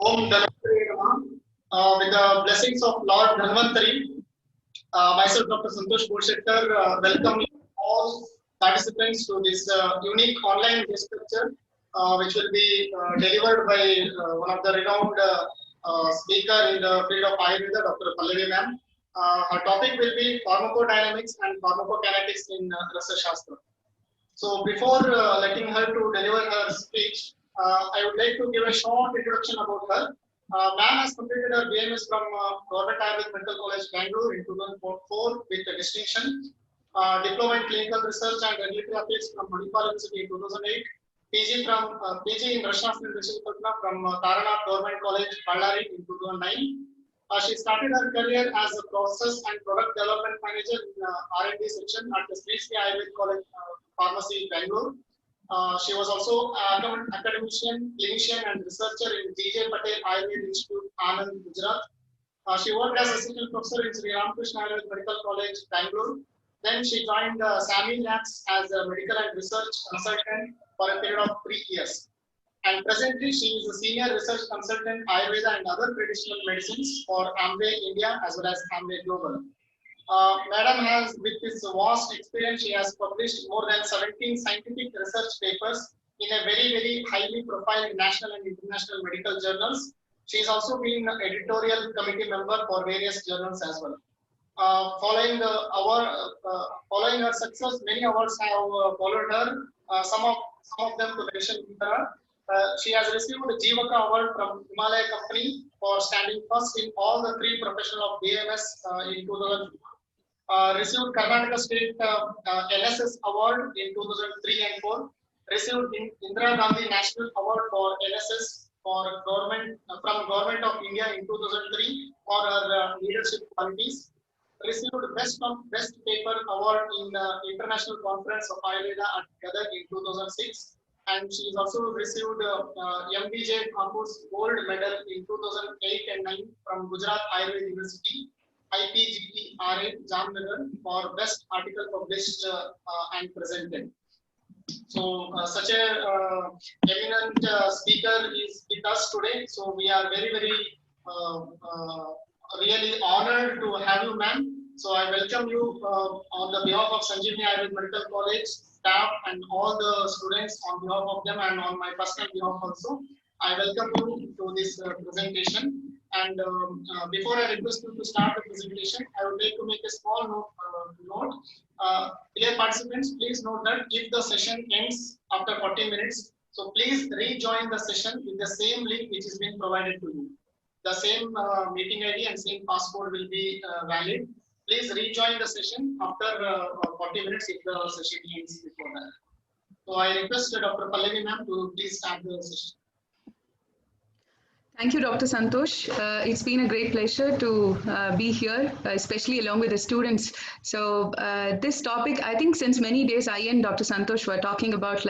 Om Dhanvantari Namaha. With the blessings of Lord Dhanvantari, myself, Dr. Santosh Borshekar, welcome all participants to this unique online guest lecture, which will be delivered by one of the renowned speaker in the field of Ayurveda, Dr. Pallavi ma'am. Her topic will be pharmacodynamics and pharmacokinetics in Rasa Shastra. So before letting her to deliver her speech, I would like to give a short introduction about her. Ma'am has completed her BMS from Government Ayurvedic Medical College, Bangalore in 2004 with a distinction. Diploma in Clinical Research and Regulatory Affairs from Manipal University in 2008. PG in Rashastra and Rishikapatna from Taranath Government College, Ballari in 2009. She started her career as a process and product development manager in R&D section at the Sri Ayurvedic College Pharmacy, Bangalore. She was also an academician, clinician, and researcher in DJ Patel Ayurveda Institute, Anand, Gujarat. She worked as assistant professor in Sri Ramakrishna Ayurveda Medical College, Bangalore. Then she joined SAMI Labs as a medical and research consultant for a period of 3 years. And presently, she is a senior research consultant, Ayurveda and other traditional medicines for Amway India as well as Amway Global. Madam has, with this vast experience, she has published more than 17 scientific research papers in a very highly profiled national and international medical journals. She has also been an editorial committee member for various journals as well. Following her success, many awards have followed her. Some of them to mention here. She has received the Jivaka Award from Himalaya Company for standing first in all the 3 professional of BMS in 2004. Received Karnataka State LSS Award in 2003 and 4. Received Indira Gandhi National Award for LSS for from Government of India in 2003 for her leadership qualities. Received Best Paper Award in International Conference of Ayurveda at Gadag in 2006. And she has also received MBJ Kapoor's Gold Medal in 2008 and 9 from Gujarat Ayurveda University, IPGPRA, Jamnagar for best article published and presented. So such a eminent speaker is with us today. So we are very really honored to have you, ma'am. So I welcome you on the behalf of Sanjeevani Ayurveda Medical College staff and all the students on behalf of them and on my personal behalf also. I welcome you to this presentation. And before I request you to start the presentation, I would like to make a small note. Dear participants, please note that if the session ends after 40 minutes, so please rejoin the session with the same link which is being provided to you. The same meeting ID and same password will be valid. Please rejoin the session after 40 minutes if the session ends before that. So I request Dr. Pallavi ma'am to please start the session. Thank you, Dr. Santosh. It's been a great pleasure to be here, especially along with the students. So this topic, I think since many days, I and Dr. Santosh were talking about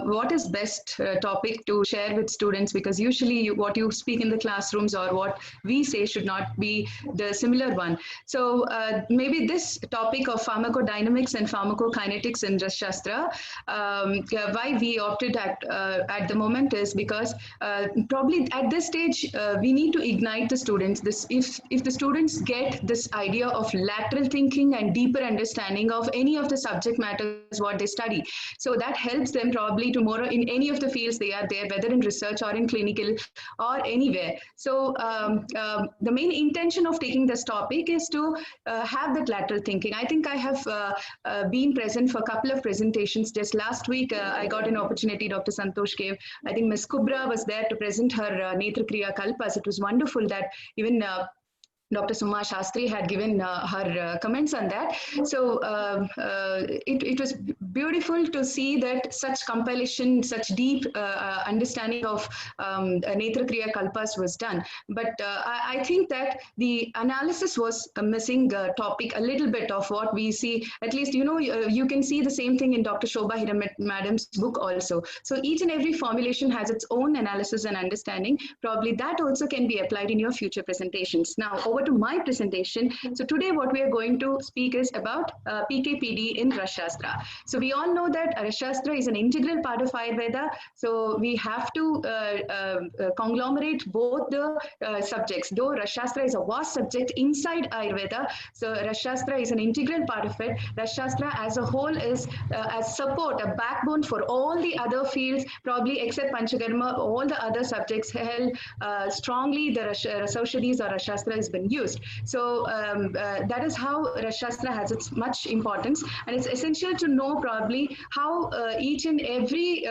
what is best topic to share with students, because usually what you speak in the classrooms or what we say should not be the similar one. So maybe this topic of pharmacodynamics and pharmacokinetics in Rasa Shastra, why we opted at the moment is because probably at this stage we need to ignite the students. If the students get this idea of lateral thinking and deeper understanding of any of the subject matters what they study, so that helps them probably tomorrow in any of the fields they are there, whether in research or in clinical or anywhere. So the main intention of taking this topic is to have that lateral thinking. I think I have been present for a couple of presentations. Just last week I got an opportunity, Dr. Santosh gave, I think Ms. Kubra was there to present her Netra Kriya Kalpas. It was wonderful that even Dr. Suma Shastri had given her comments on that. So it was beautiful to see that such compilation, such deep understanding of Netra Kriya Kalpas was done. But I think that the analysis was a missing topic, a little bit of what we see. At least, you can see the same thing in Dr. Shobha Hiram Madam's book also. So each and every formulation has its own analysis and understanding. Probably that also can be applied in your future presentations. Now, over to my presentation. So today what we are going to speak is about PKPD in Rasashastra. So we all know that Rasashastra is an integral part of Ayurveda. So we have to conglomerate both the subjects. Though Rasashastra is a vast subject inside Ayurveda, so Rasashastra is an integral part of it. Rasashastra as a whole is as support, a backbone for all the other fields, probably except Panchakarma, all the other subjects held strongly the Rasaushadhis or Rasashastra has been used. So that is how Rasashastra has its much importance, and it's essential to know probably how each and every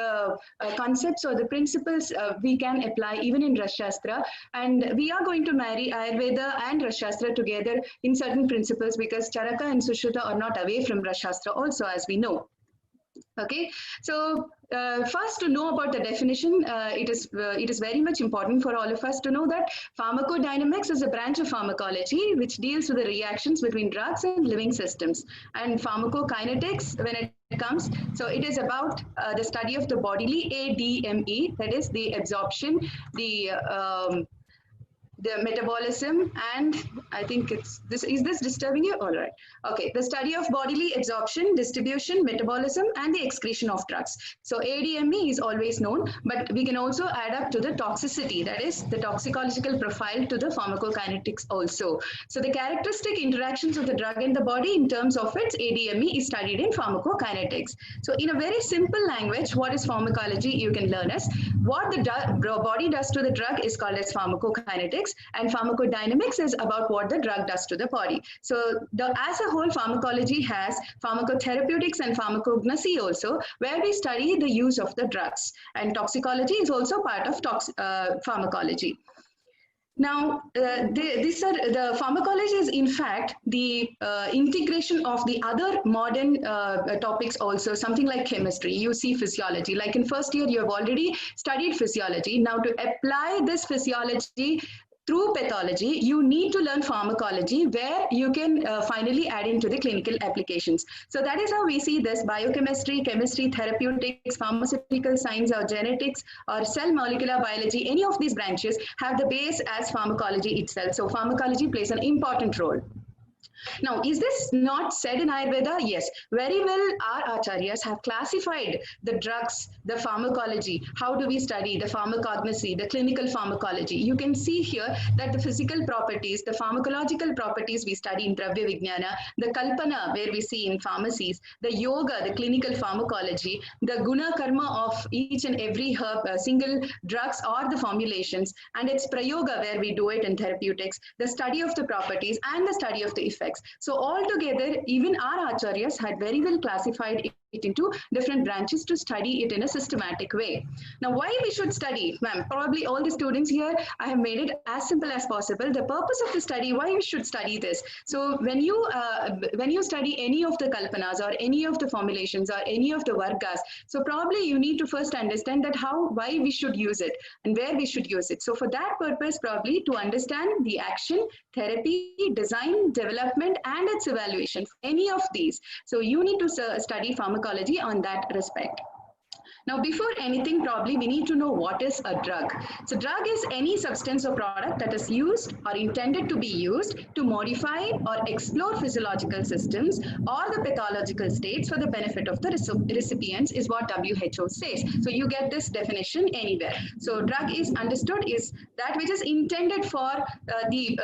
concepts or the principles we can apply even in Rasashastra. And we are going to marry Ayurveda and Rasashastra together in certain principles, because Charaka and Sushruta are not away from Rasashastra also, as we know. Okay, so first, to know about the definition, it is very much important for all of us to know that pharmacodynamics is a branch of pharmacology which deals with the reactions between drugs and living systems. And pharmacokinetics, when it comes, so it is about the study of the bodily ADME, that is the absorption, the metabolism, and I think it's this. Is this disturbing you? All right. Okay. The study of bodily absorption, distribution, metabolism, and the excretion of drugs. So ADME is always known, but we can also add up to the toxicity, that is the toxicological profile, to the pharmacokinetics also. So the characteristic interactions of the drug in the body in terms of its ADME is studied in pharmacokinetics. So in a very simple language, what is pharmacology? You can learn as what the body does to the drug is called as pharmacokinetics. And pharmacodynamics is about what the drug does to the body. So as a whole, pharmacology has pharmacotherapeutics and pharmacognosy also, where we study the use of the drugs. And toxicology is also part of pharmacology. Now, the pharmacology is in fact the integration of the other modern topics also, something like chemistry. You see physiology, like in first year you have already studied physiology. Now to apply this physiology through pathology, you need to learn pharmacology, where you can finally add into the clinical applications. So that is how we see this: biochemistry, chemistry, therapeutics, pharmaceutical science, or genetics, or cell molecular biology. Any of these branches have the base as pharmacology itself. So pharmacology plays an important role. Now, is this not said in Ayurveda? Yes, very well. Our acharyas have classified the drugs, the pharmacology. How do we study the pharmacognosy, the clinical pharmacology? You can see here that the physical properties, the pharmacological properties we study in Dravya Vijnana, the Kalpana, where we see in pharmacies, the yoga, the clinical pharmacology, the guna karma of each and every herb, single drugs or the formulations, and its prayoga, where we do it in therapeutics, the study of the properties and the study of the effects. So altogether, even our acharyas had very well classified it into different branches to study it in a systematic way. Now, why we should study? Ma'am, probably all the students here, I have made it as simple as possible. The purpose of the study, why we should study this. So when you study any of the kalpanas or any of the formulations or any of the vargas, so probably you need to first understand that why we should use it and where we should use it. So for that purpose, probably to understand the action, therapy, design, development, and its evaluation, any of these. So you need to study pharmacology on that respect. Now, before anything, probably we need to know what is a drug. So drug is any substance or product that is used or intended to be used to modify or explore physiological systems or the pathological states for the benefit of the recipients, is what WHO says. So you get this definition anywhere. So drug is understood is that which is intended for the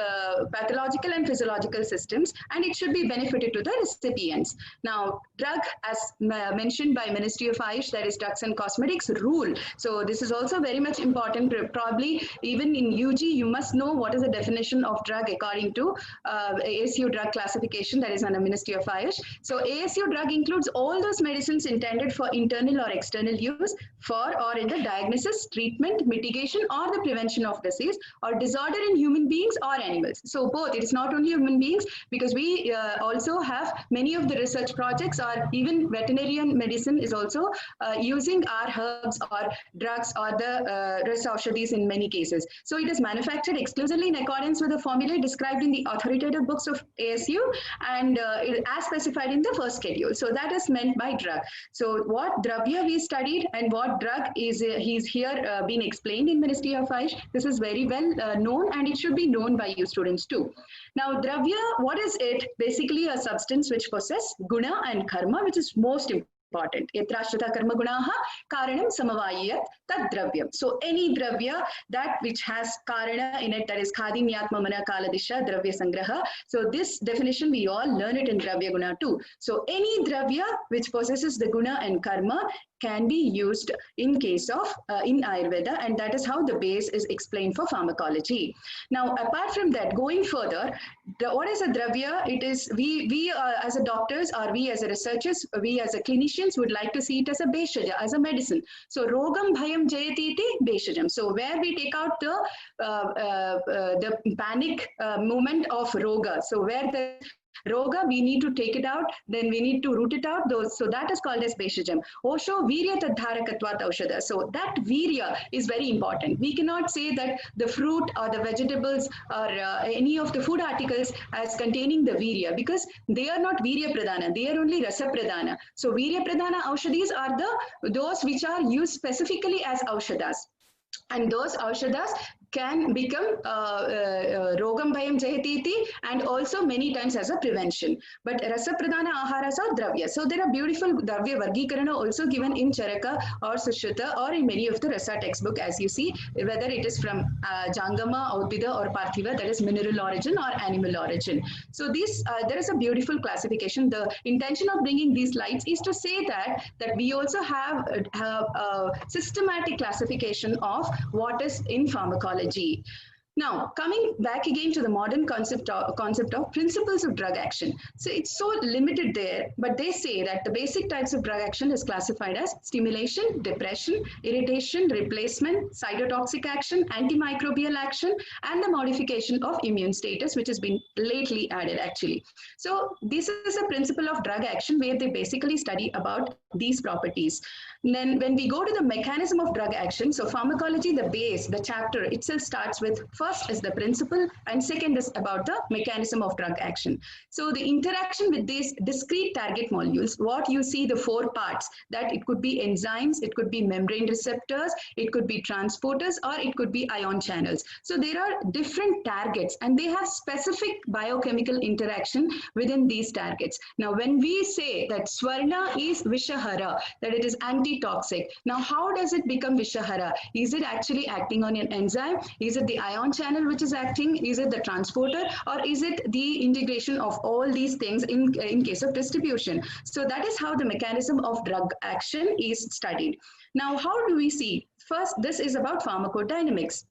pathological and physiological systems, and it should be benefited to the recipients. Now, drug, as mentioned by Ministry of Ayush, that is drugs and cosmetics rule. So this is also very much important. Probably even in UG, you must know what is the definition of drug according to ASU drug classification, that is under Ministry of Ayush. So ASU drug includes all those medicines intended for internal or external use for or in the diagnosis, treatment, mitigation, or the prevention of disease or disorder in human beings or animals. So both, it is not only human beings, because we also have many of the research projects, or even veterinarian medicine is also using using our herbs or drugs or the rasa aushadhis in many cases. So it is manufactured exclusively in accordance with the formula described in the authoritative books of ASU and as specified in the first schedule. So that is meant by drug. So what dravya we studied and what drug is he's here being explained in Ministry of Ayush. This is very well known and it should be known by you students too. Now dravya, what is it? Basically a substance which possesses guna and karma, which is most important. Yatrashrita karma gunaha karanam samavayat tad dravyam. So any dravya that which has karana in it, that is khadinyatma mana kaladisha dravya sangraha. So this definition we all learn it in dravya guna too. So any dravya which possesses the guna and karma can be used in case of in Ayurveda, and that is how the base is explained for pharmacology. Now apart from that, going further, what is a dravya? It is we as a doctors or we as a researchers, we as a clinicians would like to see it as a Bheshaja, as a medicine. So rogam bhayam jayati iti Bheshajam. So where we take out the panic moment of roga. So where the Roga, we need to take it out, then we need to root it out. So that is called as Bheshajam. Osho Virya Tadharakatvat Aushadha. So that Virya is very important. We cannot say that the fruit or the vegetables or any of the food articles as containing the Virya, because they are not Virya Pradhana, they are only Rasa Pradhana. So Virya Pradhana Aushadhis are those which are used specifically as Aushadhas. And those Aushadhas can become rogam bhayam jayati and also many times as a prevention. But rasa pradhana aharas are dravya. So there are beautiful dravya vargikarana also given in Charaka or Sushruta or in many of the rasa textbook, as you see, whether it is from Jangama, Audhida or Parthiva, that is mineral origin or animal origin. So this there is a beautiful classification. The intention of bringing these slides is to say that we also have a systematic classification of what is in pharmacology. Now, coming back again to the modern concept of principles of drug action. So it's so limited there, but they say that the basic types of drug action is classified as stimulation, depression, irritation, replacement, cytotoxic action, antimicrobial action, and the modification of immune status, which has been lately added actually. So this is a principle of drug action where they basically study about these properties. And then when we go to the mechanism of drug action, so pharmacology, the base, the chapter itself starts with first is the principle and second is about the mechanism of drug action. So the interaction with these discrete target molecules, what you see the four parts, that it could be enzymes, it could be membrane receptors, it could be transporters, or it could be ion channels. So there are different targets and they have specific biochemical interaction within these targets. Now when we say that Swarna is Vishahara, that it is anti-toxic. Now how does it become Vishahara? Is it actually acting on an enzyme? Is it the ion channel which is acting? Is it the transporter? Or is it the integration of all these things in case of distribution? So that is how the mechanism of drug action is studied. Now how do we see? First, this is about pharmacodynamics.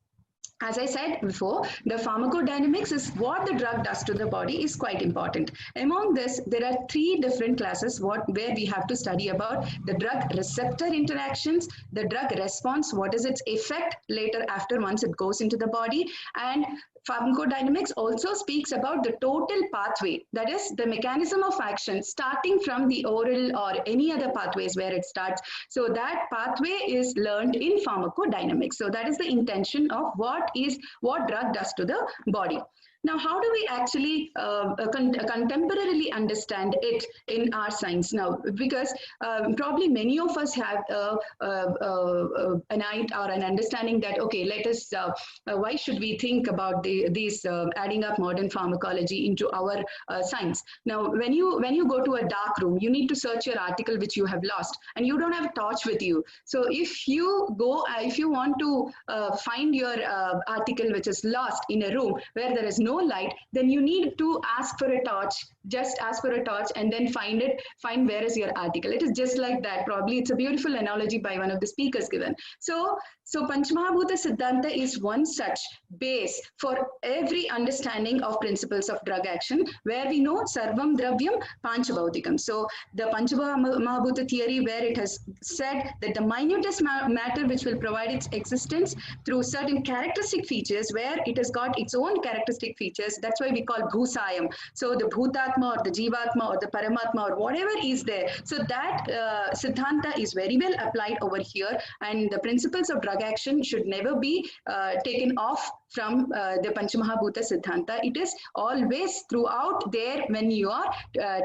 As I said before, the pharmacodynamics is what the drug does to the body is quite important. Among this, there are three different classes where we have to study about the drug receptor interactions, the drug response, what is its effect later after once it goes into the body, and pharmacodynamics also speaks about the total pathway, that is the mechanism of action starting from the oral or any other pathways where it starts. So that pathway is learned in pharmacodynamics. So that is the intention of what drug does to the body. Now, how do we actually contemporarily understand it in our science now? Because probably many of us have an idea or an understanding that, okay, let us, why should we think about these adding up modern pharmacology into our science? Now, when you go to a dark room, you need to search your article which you have lost and you don't have a torch with you. So if you want to find your article which is lost in a room where there is no light, then you need to ask for a torch, just ask for a torch and then find where is your article. It is just like that. Probably it's a beautiful analogy by one of the speakers given. So Panchamahabhuta Siddhanta is one such base for every understanding of principles of drug action, where we know Sarvam Dravyam Panchabhautikam. So the Panchamahabhuta theory, where it has said that the minutest matter which will provide its existence through certain characteristic features, where it has got its own characteristic features, that's why we call Bhusayam. So the Bhutatma Anatma or the Jivatma or the Paramatma or whatever is there. So that Siddhanta is very well applied over here, and the principles of drug action should never be taken off from the Panchamahabhuta Siddhanta. It is always throughout there when you are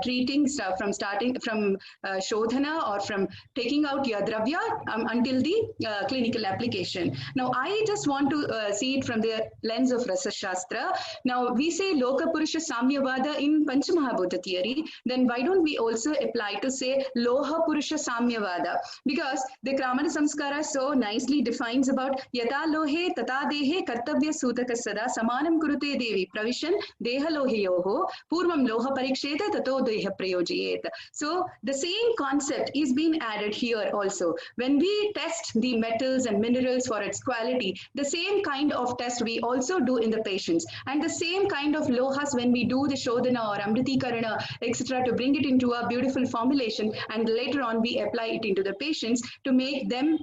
treating stuff from starting from Shodhana or from taking out your Dravya until the clinical application. Now, I just want to see it from the lens of Rasa Shastra. Now, we say Loka Purusha Samyavada in Panchamahabhuta theory, then why don't we also apply to say Loha Purusha Samyavada? Because the Kramana Samskara so nicely defines about Yata Lohe Tata Dehe Kartavya Sutaka Sada Samanam Kurute Devi Pravishan Deha Loheyoho Purvam Loha Pariksheta Tato Deha Prayojiyet. So the same concept is being added here also. When we test the metals and minerals for its quality, the same kind of test we also do in the patients, and the same kind of lohas when we do the Shodhana or Amritikarana, etc., to bring it into a beautiful formulation, and later on we apply it into the patients to make them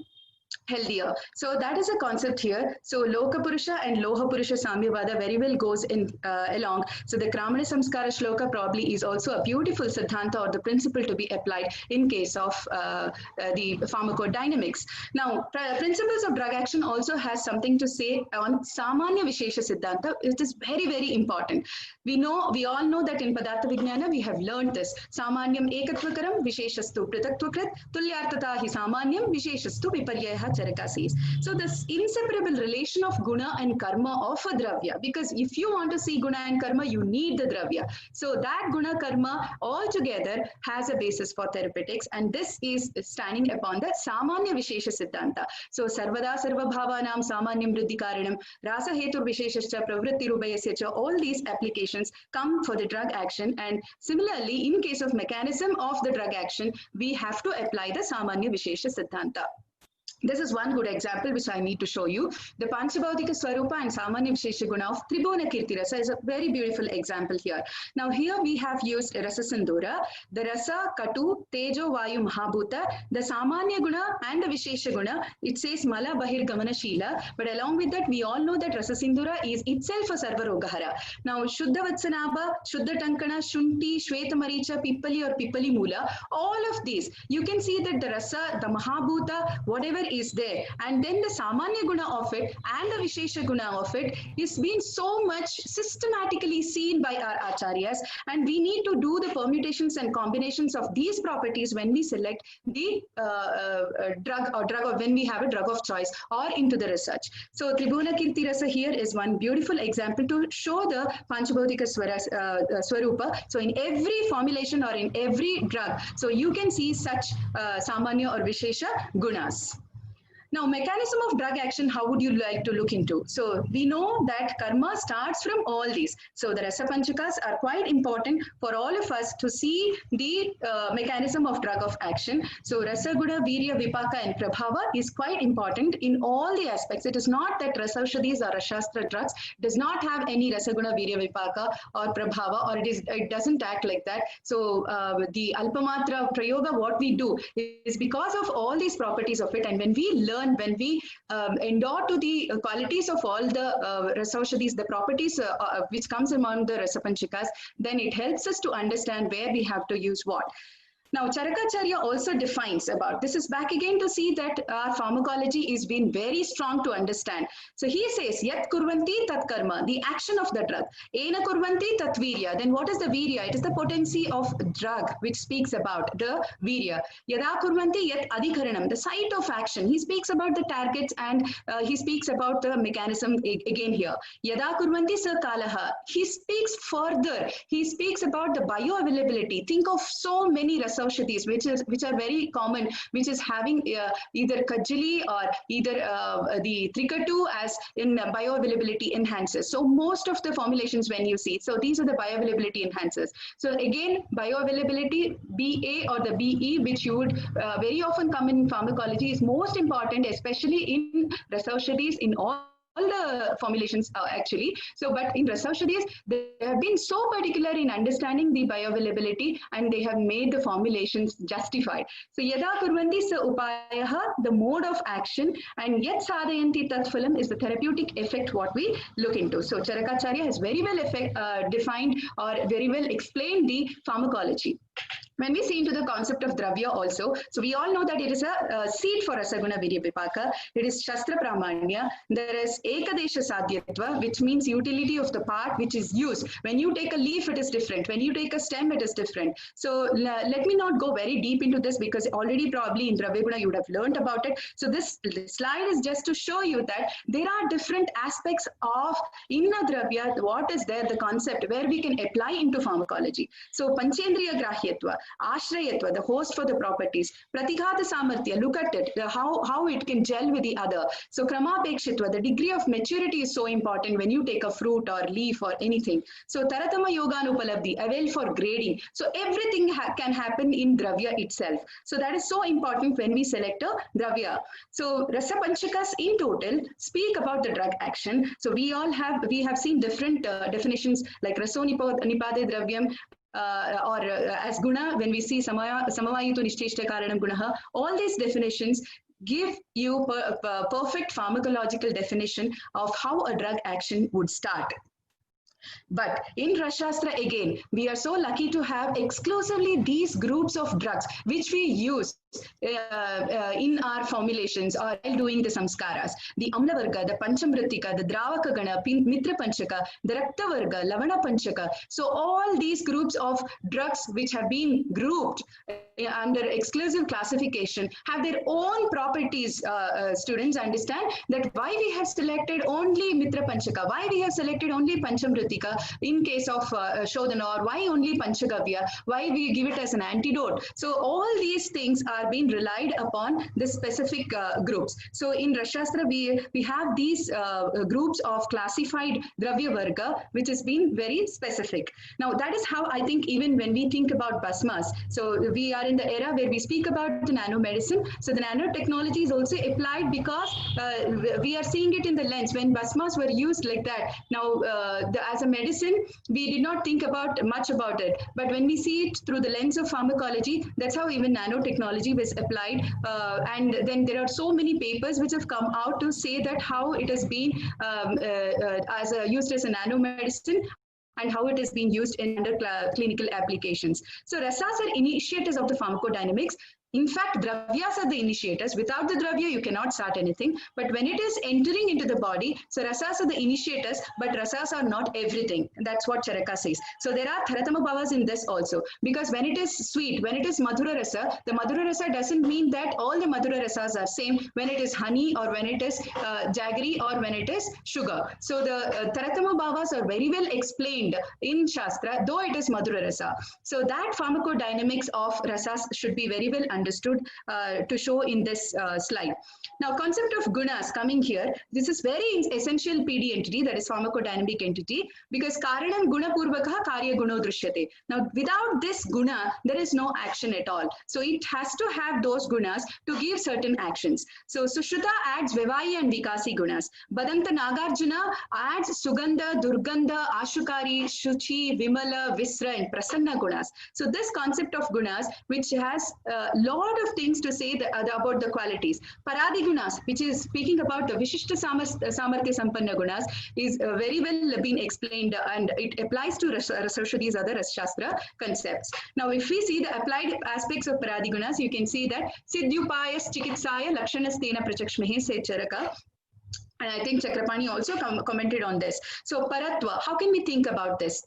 healthier. So that is a concept here. So Loka Purusha and Loha Purusha Samyavada very well goes in along. So the Kramana Samskara Shloka probably is also a beautiful Siddhanta or the principle to be applied in case of the pharmacodynamics. Now, principles of drug action also has something to say on Samanya Vishesha Siddhanta. It is very, very important. We all know that in Padartha Vijnana we have learned this. Samanyam Ekatvakaram Visheshastu Pritaktvakrut Tulyartata hi Samanyam Visheshastu Viparyaha Charaka says. So this inseparable relation of guna and karma of a dravya, because if you want to see guna and karma, you need the dravya. So that guna karma altogether has a basis for therapeutics, and this is standing upon the Samanya Vishesha Siddhanta. So Sarvada Sarva Bhavanam Samanyam Vriddhi Karanam Rasa Hetur Visheshascha Pravritti Rubayasya, all these applications come for the drug action, and similarly in case of mechanism of the drug action, we have to apply the Samanya Vishesha Siddhanta. This is one good example which I need to show you. The Panchabhautika Swarupa and Samanya Vishesha Guna of Tribhuna Kirti Rasa is a very beautiful example here. Now here we have used Rasa Sindhura, the Rasa, Katu, Tejo, Vayu, Mahabhuta, the Samanya Guna and the Vishesha Guna. It says Mala Bahir Gamana Shila, but along with that we all know that Rasa Sindhura is itself a Sarvarogahara. Now Shuddha Vatsanabha, Shuddha Tankana, Shunti, Shweta Maricha, Pippali or Pippali Mula, all of these, you can see that the Rasa, the Mahabhuta, whatever is there, and then the Samanya Guna of it and the Vishesha Guna of it is being so much systematically seen by our Acharyas, and we need to do the permutations and combinations of these properties when we select the drug or when we have a drug of choice or into the research. So Tribhuna Kirti Rasa here is one beautiful example to show the Panchabhautika Swarupa. So in every formulation or in every drug, so you can see such Samanya or Vishesha Gunas. Now, mechanism of drug action, how would you like to look into? So we know that karma starts from all these. So the Rasa Panchakas are quite important for all of us to see the mechanism of drug of action. So Rasa, Guna, Virya, Vipaka and Prabhava is quite important in all the aspects. It is not that Rasaushadhis or Rashastra drugs does not have any Rasa, Guna, Virya, Vipaka or Prabhava, or it doesn't act like that. So the Alpamatra Prayoga, what we do is because of all these properties of it, and when we learn, when we endure to the qualities of all the Rasaushadhis, the properties which comes among the Rasapanchikas, then it helps us to understand where we have to use what. Now, Charakacharya also defines about, this is back again to see that our pharmacology is being very strong to understand. So he says, Yat kurvanti tat karma, the action of the drug. Ena kurvanti tat virya. Then what is the virya? It is the potency of drug which speaks about the virya. Yada kurvanti yat adhikaranam, the site of action. He speaks about the targets and he speaks about the mechanism again here. Yada kurvanti sa kalaha. He speaks further. He speaks about the bioavailability. Think of so many Rasaushadhis which are very common, which is having either Kajali or either the Trikatu as in bioavailability enhancers. So most of the formulations when you see, so these are the bioavailability enhancers. So again, bioavailability BA or the BE, which you would very often come in pharmacology, is most important, especially in Rasaushadhis in all the formulations actually. So, but in Rasaushadhis, they have been so particular in understanding the bioavailability and they have made the formulations justified. So, yada kurvanti sa upayaha, the mode of action, and yet sadhayanti tatphalam is the therapeutic effect what we look into. So, Charakacharya has very well defined or very well explained the pharmacology. When we see into the concept of dravya also, so we all know that it is a seed for Rasaguna Virya Vipaka. It is Shastra Pramanya. There is Ekadesha Sadhyatva, which means utility of the part which is used. When you take a leaf, it is different. When you take a stem, it is different. So let me not go very deep into this because already probably in Dravya Guna you would have learned about it. So this slide is just to show you that there are different aspects of in a dravya, what is there, the concept where we can apply into pharmacology. So Panchendriya Grahyatva, Ashrayatva, the host for the properties, Pratighata Samarthya, look at it, how it can gel with the other. So Kramapekshitva, the degree of maturity is so important when you take a fruit or leaf or anything. So Taratama Yoganupalabdhi, avail for grading. So everything can happen in dravya itself. So that is so important when we select a dravya. So Rasa Panchakas in total speak about the drug action. So we have seen different definitions like Rasonipade Dravyam, or as guna, when we see samavayitu nishteshta karanam gunaha, all these definitions give you a perfect pharmacological definition of how a drug action would start. But in Rasashastra again, we are so lucky to have exclusively these groups of drugs which we use in our formulations or while doing the samskaras. The Amla Varga, the Panchamritika, the Dravaka Gana, Mitra Panchaka, the Rakta Varga, Lavana Panchaka. So all these groups of drugs which have been grouped under exclusive classification have their own properties. Students understand that why we have selected only Mitra Panchaka, why we have selected only Panchamritika in case of Shodhana, or why only Panchagavya, why we give it as an antidote. So all these things are being relied upon the specific groups. So in Rasashastra, we have these groups of classified Dravya Varga, which has been very specific. Now that is how I think even when we think about Basmas, so we are in the era where we speak about the nanomedicine. So the nanotechnology is also applied because we are seeing it in the lens when Basmas were used like that. Now as a medicine, we did not think much about it. But when we see it through the lens of pharmacology, that's how even nanotechnology was applied. And then there are so many papers which have come out to say that how it has been used as a nanomedicine and how it is being used in under clinical applications. So rasas are initiators of the pharmacodynamics. In fact, dravyas are the initiators. Without the dravya, you cannot start anything. But when it is entering into the body, so rasas are the initiators, but rasas are not everything. That's what Charaka says. So there are Tharatama Bhavas in this also. Because when it is sweet, when it is Madhura Rasa, the Madhura Rasa doesn't mean that all the Madhura Rasas are same when it is honey or when it is jaggery or when it is sugar. So the Tharatama Bhavas are very well explained in Shastra, though it is Madhura Rasa. So that pharmacodynamics of rasas should be very well understood to show in this slide. Now, concept of gunas coming here, this is very essential PD entity, that is pharmacodynamic entity, because karanam guna purvakaha karya guno drishyate. Now, without this guna, there is no action at all. So it has to have those gunas to give certain actions. So Sushruta adds Vivai and Vikasi gunas. Badanta Nagarjuna adds Sugandha, Durgandha, Ashukari, Shuchi, Vimala, Visra and Prasanna gunas. So this concept of gunas, which has lot of things to say about the qualities. Paradi gunas, which is speaking about the Vishishta Samarthya Sampanna gunas, is very well been explained and it applies to Rasaushadhi's other Rasashastra concepts. Now, if we see the applied aspects of Paradi gunas, you can see that Siddhyupayas Chikitsaya Lakshanastena Prachakshmehe said Charaka. And I think Chakrapani also commented on this. So Paratva, how can we think about this?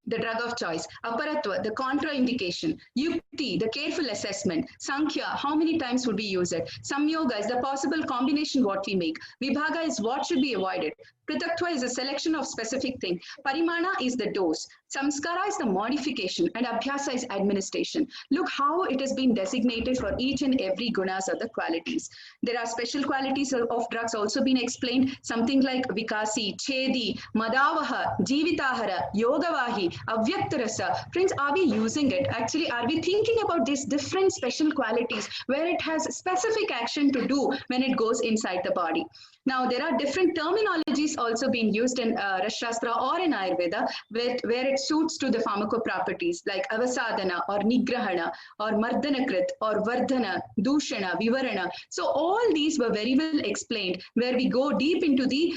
The drug of choice. Aparatva, the contraindication. Yukti, the careful assessment. Sankhya, how many times would we use it? Samyoga is the possible combination what we make. Vibhaga is what should be avoided. Pritaktva is a selection of specific thing. Parimana is the dose. Samskara is the modification and Abhyasa is administration. Look how it has been designated for each and every gunas of the qualities. There are special qualities of drugs also been explained. Something like Vikasi, Chedi, Madavaha, Jivitahara, Yogavahi, Avyaktarasa. Friends, are we using it? Actually, are we thinking about these different special qualities where it has specific action to do when it goes inside the body? Now, there are different terminology terminologies also being used in Rashastra or in Ayurveda where it suits to the pharmacoproperties like avasadana or nigrahana or mardhanakrit or vardhana, dushana, vivarana. So all these were very well explained where we go deep into the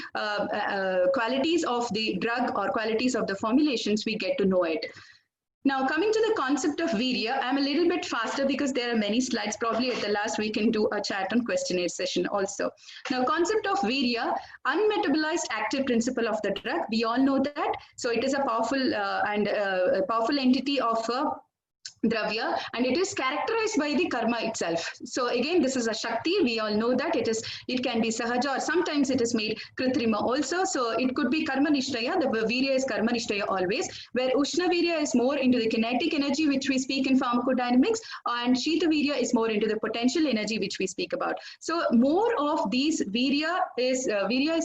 qualities of the drug or qualities of the formulations, we get to know it. Now, coming to the concept of virya, I'm a little bit faster because there are many slides. Probably at the last, we can do a chat and questionnaire session also. Now, concept of virya, unmetabolized active principle of the drug. We all know that. So it is a powerful powerful entity of dravya, and it is characterized by the karma itself. So again, this is a shakti. We all know that it can be sahaja, or sometimes it is made kritrima also. So it could be karma nishtaya. The virya is karma nishtaya always, where ushna virya is more into the kinetic energy which we speak in pharmacodynamics, and shita virya is more into the potential energy which we speak about. So more of these virya is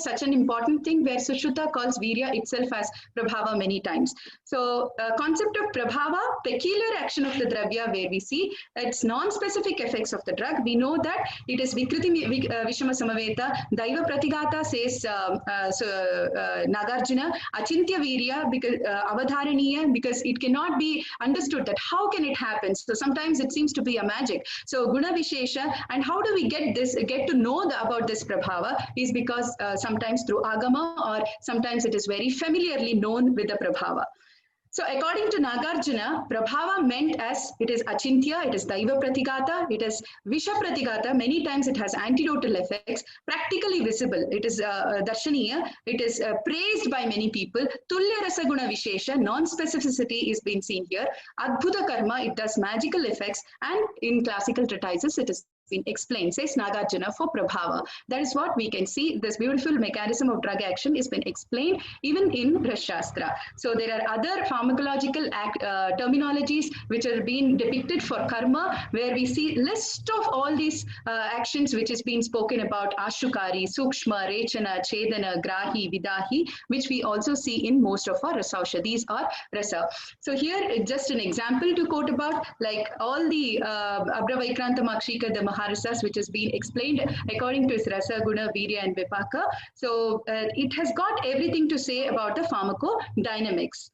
such an important thing where Sushruta calls virya itself as prabhava many times. So concept of prabhava, peculiar action of the dravya, where we see its non-specific effects of the drug. We know that it is Vikriti Vishama Samaveta, Daiva Pratigata says Nagarjuna, Achintya Virya, because Avadharaniya, because it cannot be understood that how can it happen. So sometimes it seems to be a magic. So Guna Vishesha, and how do we get to know about this Prabhava is because sometimes through Agama, or sometimes it is very familiarly known with the Prabhava. So according to Nagarjuna, Prabhava meant as it is Achintya, it is Daiva Pratigata, it is Visha Pratigata, many times it has antidotal effects, practically visible, it is Darshaniya, it is praised by many people, Tulya Rasaguna Vishesha, non-specificity is being seen here, Adbhuta Karma, it does magical effects, and in classical treatises it is been explained, says Nagarjuna, for Prabhava. That is what we can see. This beautiful mechanism of drug action is been explained even in Rashastra. So there are other pharmacological terminologies which are being depicted for karma, where we see list of all these actions which is being spoken about: Ashukari, Sukshma, Rechana, Chedana, Grahi, Vidahi, which we also see in most of our Rasausha. These are Rasa. So here just an example to quote about, like all the Abhravaikranta Makshika, the Maharasas, which has been explained according to its Rasa, Guna, Virya and Vipaka. So it has got everything to say about the pharmacodynamics.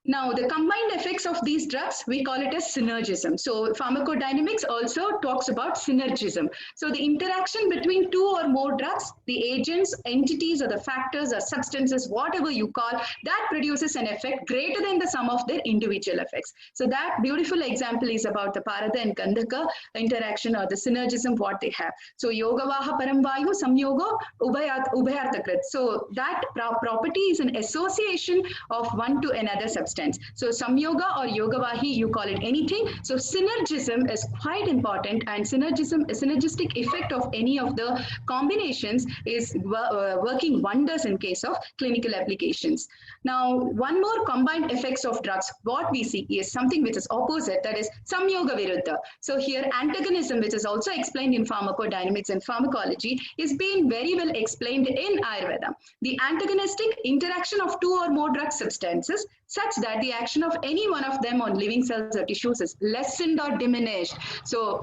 Now, the combined effects of these drugs, we call it as synergism. So pharmacodynamics also talks about synergism. So the interaction between two or more drugs, the agents, entities, or the factors or substances, whatever you call, that produces an effect greater than the sum of their individual effects. So that beautiful example is about the Parada and Gandhaka interaction, or the synergism what they have. So Yogavaha Paramvayu Samyogo Ubhayartakrit. So that property is an association of one to another substance. So Samyoga or Yogavahi, you call it anything. So synergism is quite important, and synergistic effect of any of the combinations is working wonders in case of clinical applications. Now, one more combined effects of drugs, what we see is something which is opposite, that is Samyoga Viruddha. So here antagonism, which is also explained in pharmacodynamics and pharmacology, is being very well explained in Ayurveda. The antagonistic interaction of two or more drug substances such that the action of any one of them on living cells or tissues is lessened or diminished. So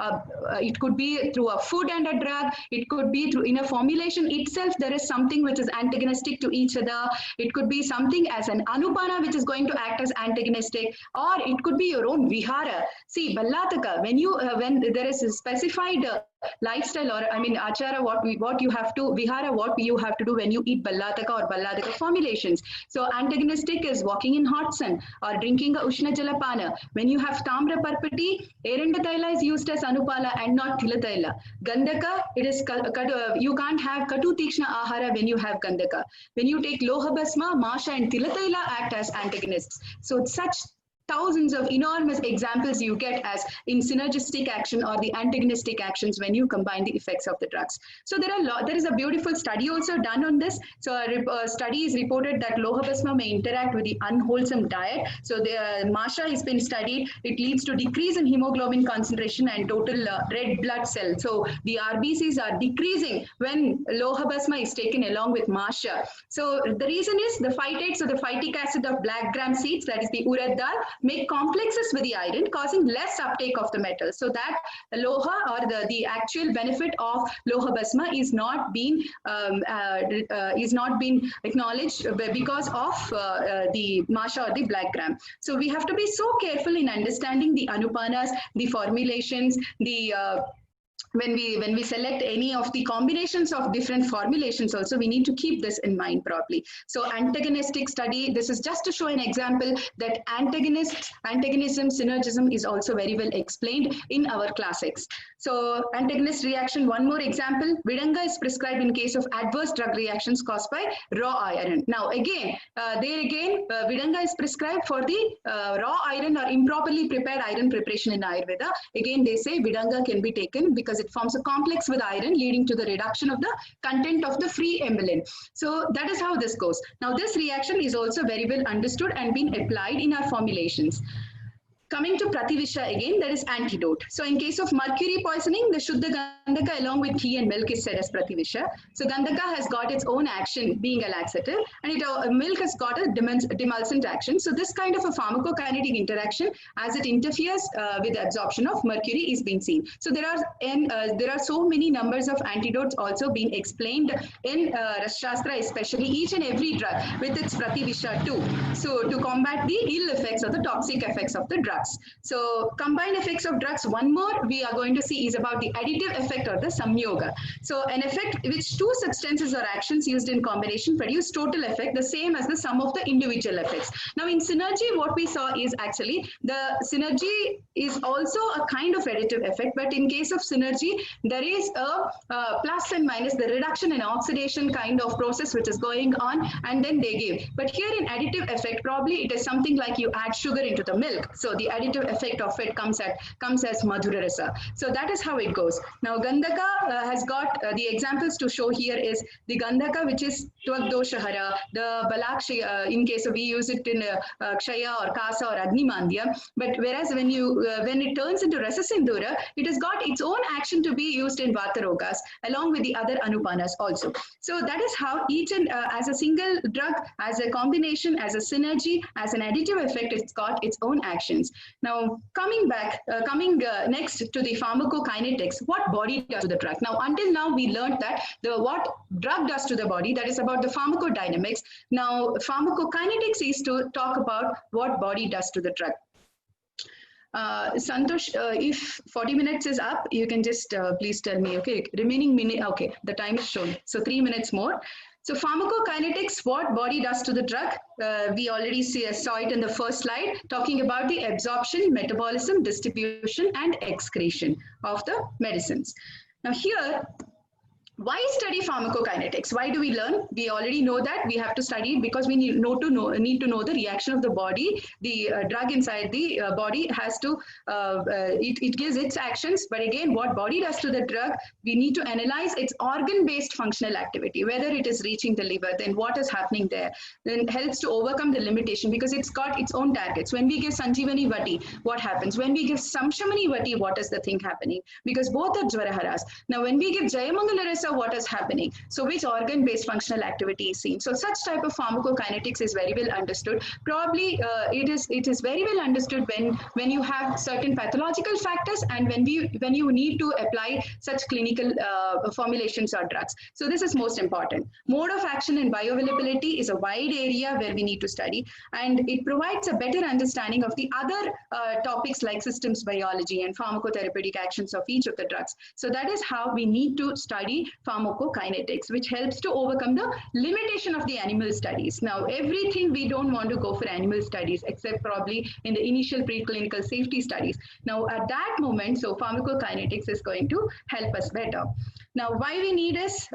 it could be through a food and a drug, it could be through in a formulation itself there is something which is antagonistic to each other, it could be something as an anupana which is going to act as antagonistic, or it could be your own vihara. See, Ballataka, when there is a specified lifestyle, or I mean achara, what you have to, vihara, what you have to do when you eat ballataka or ballataka formulations. So antagonistic is walking in hot sun or drinking a ushna jalapana. When you have tamra parpati, erenda taila is used as anupala and not tilataila. Gandhaka, it is you can't have katu tikshna ahara when you have gandhaka. When you take loha basma, masha and tilataila act as antagonists. So such thousands of enormous examples you get as in synergistic action or the antagonistic actions when you combine the effects of the drugs. So there is a beautiful study also done on this. So a study is reported that Lohabasma may interact with the unwholesome diet. So the Masha has been studied. It leads to decrease in hemoglobin concentration and total red blood cells. So the RBCs are decreasing when Lohabasma is taken along with Masha. So the reason is the phytates, so the phytic acid of black gram seeds, that is the urad dal, make complexes with the iron, causing less uptake of the metal. So that the loha or the actual benefit of loha bhasma is not being acknowledged because of the masha or the black gram. So we have to be so careful in understanding the anupanas, the formulations, the when we select any of the combinations of different formulations also, we need to keep this in mind properly. So antagonistic study, this is just to show an example that antagonism, synergism is also very well explained in our classics. So antagonist reaction, one more example, Vidanga is prescribed in case of adverse drug reactions caused by raw iron. Now again, Vidanga is prescribed for the raw iron or improperly prepared iron preparation in Ayurveda. Again, they say Vidanga can be taken because it forms a complex with iron, leading to the reduction of the content of the free emeline. So that is how this goes. Now this reaction is also very well understood and been applied in our formulations. Coming to Prativisha again, that is antidote. So in case of mercury poisoning, the Shuddha Gandhaka along with ghee and milk is said as Prativisha. So Gandhaka has got its own action being a laxative, and milk has got a demulcent action. So this kind of a pharmacokinetic interaction, as it interferes with the absorption of mercury, is being seen. So there are so many numbers of antidotes also being explained in Rasashastra, especially each and every drug with its Prativisha too. So to combat the ill effects or the toxic effects of the drug. So combined effects of drugs, one more we are going to see is about the additive effect or the samyoga. So an effect which two substances or actions used in combination produce total effect the same as the sum of the individual effects. Now in synergy, what we saw is actually the synergy is also a kind of additive effect, but in case of synergy, there is a plus and minus, the reduction and oxidation kind of process which is going on, and then they give. But here in additive effect, probably it is something like you add sugar into the milk. So the additive effect of it comes as Madhura Rasa. So that is how it goes. Now Gandhaka has got the examples to show here is the Gandhaka, which is Tvak Doshahara, the Balakshaya, in case of we use it in Kshaya or Kasa or Agni Mandya. But whereas when it turns into Rasasindura, it has got its own action to be used in Vata Rogas along with the other Anupanas also. So that is how each and as a single drug, as a combination, as a synergy, as an additive effect, it's got its own actions. Now, coming next to the pharmacokinetics, what body does to the drug. Now, until now, we learned that what drug does to the body, that is about the pharmacodynamics. Now, pharmacokinetics is to talk about what body does to the drug. Santosh, if 40 minutes is up, you can just please tell me, okay, remaining minute, okay, the time is shown. So 3 minutes more. So pharmacokinetics, what body does to the drug, we already saw it in the first slide, talking about the absorption, metabolism, distribution, and excretion of the medicines. Now here, why study pharmacokinetics? Why do we learn? We already know that we have to study it because we need to know the reaction of the body. The drug inside the body has to, it gives its actions. But again, what body does to the drug, we need to analyze its organ-based functional activity, whether it is reaching the liver, then what is happening there. Then helps to overcome the limitation because it's got its own targets. When we give Sanjeevani Vati, what happens? When we give Samshamani Vati, what is the thing happening? Because both are Jwaraharas. Now, when we give Jayamangala Rasa, what is happening? So which organ-based functional activity is seen? So such type of pharmacokinetics is very well understood. Probably it is very well understood when you have certain pathological factors and when you need to apply such clinical formulations or drugs. So this is most important. Mode of action and bioavailability is a wide area where we need to study, and it provides a better understanding of the other topics like systems biology and pharmacotherapeutic actions of each of the drugs. So that is how we need to study pharmacokinetics, which helps to overcome the limitation of the animal studies. Now, everything we don't want to go for animal studies, except probably in the initial preclinical safety studies. Now, at that moment, so pharmacokinetics is going to help us better. Now, why we need is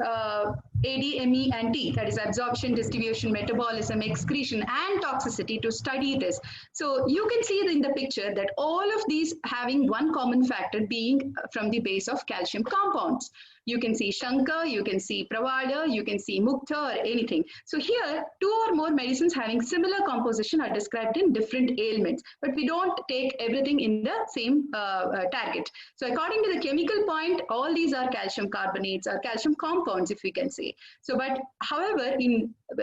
ADME and T, that is absorption, distribution, metabolism, excretion, and toxicity to study this. So you can see in the picture that all of these having one common factor being from the base of calcium compounds. You can see Shankar, you can see Pravada, you can see Mukta or anything. So here, 2 or more medicines having similar composition are described in different ailments, but we don't take everything in the same target. So according to the chemical point, all these are calcium carbonates or calcium compounds, if we can say. way. So, but however,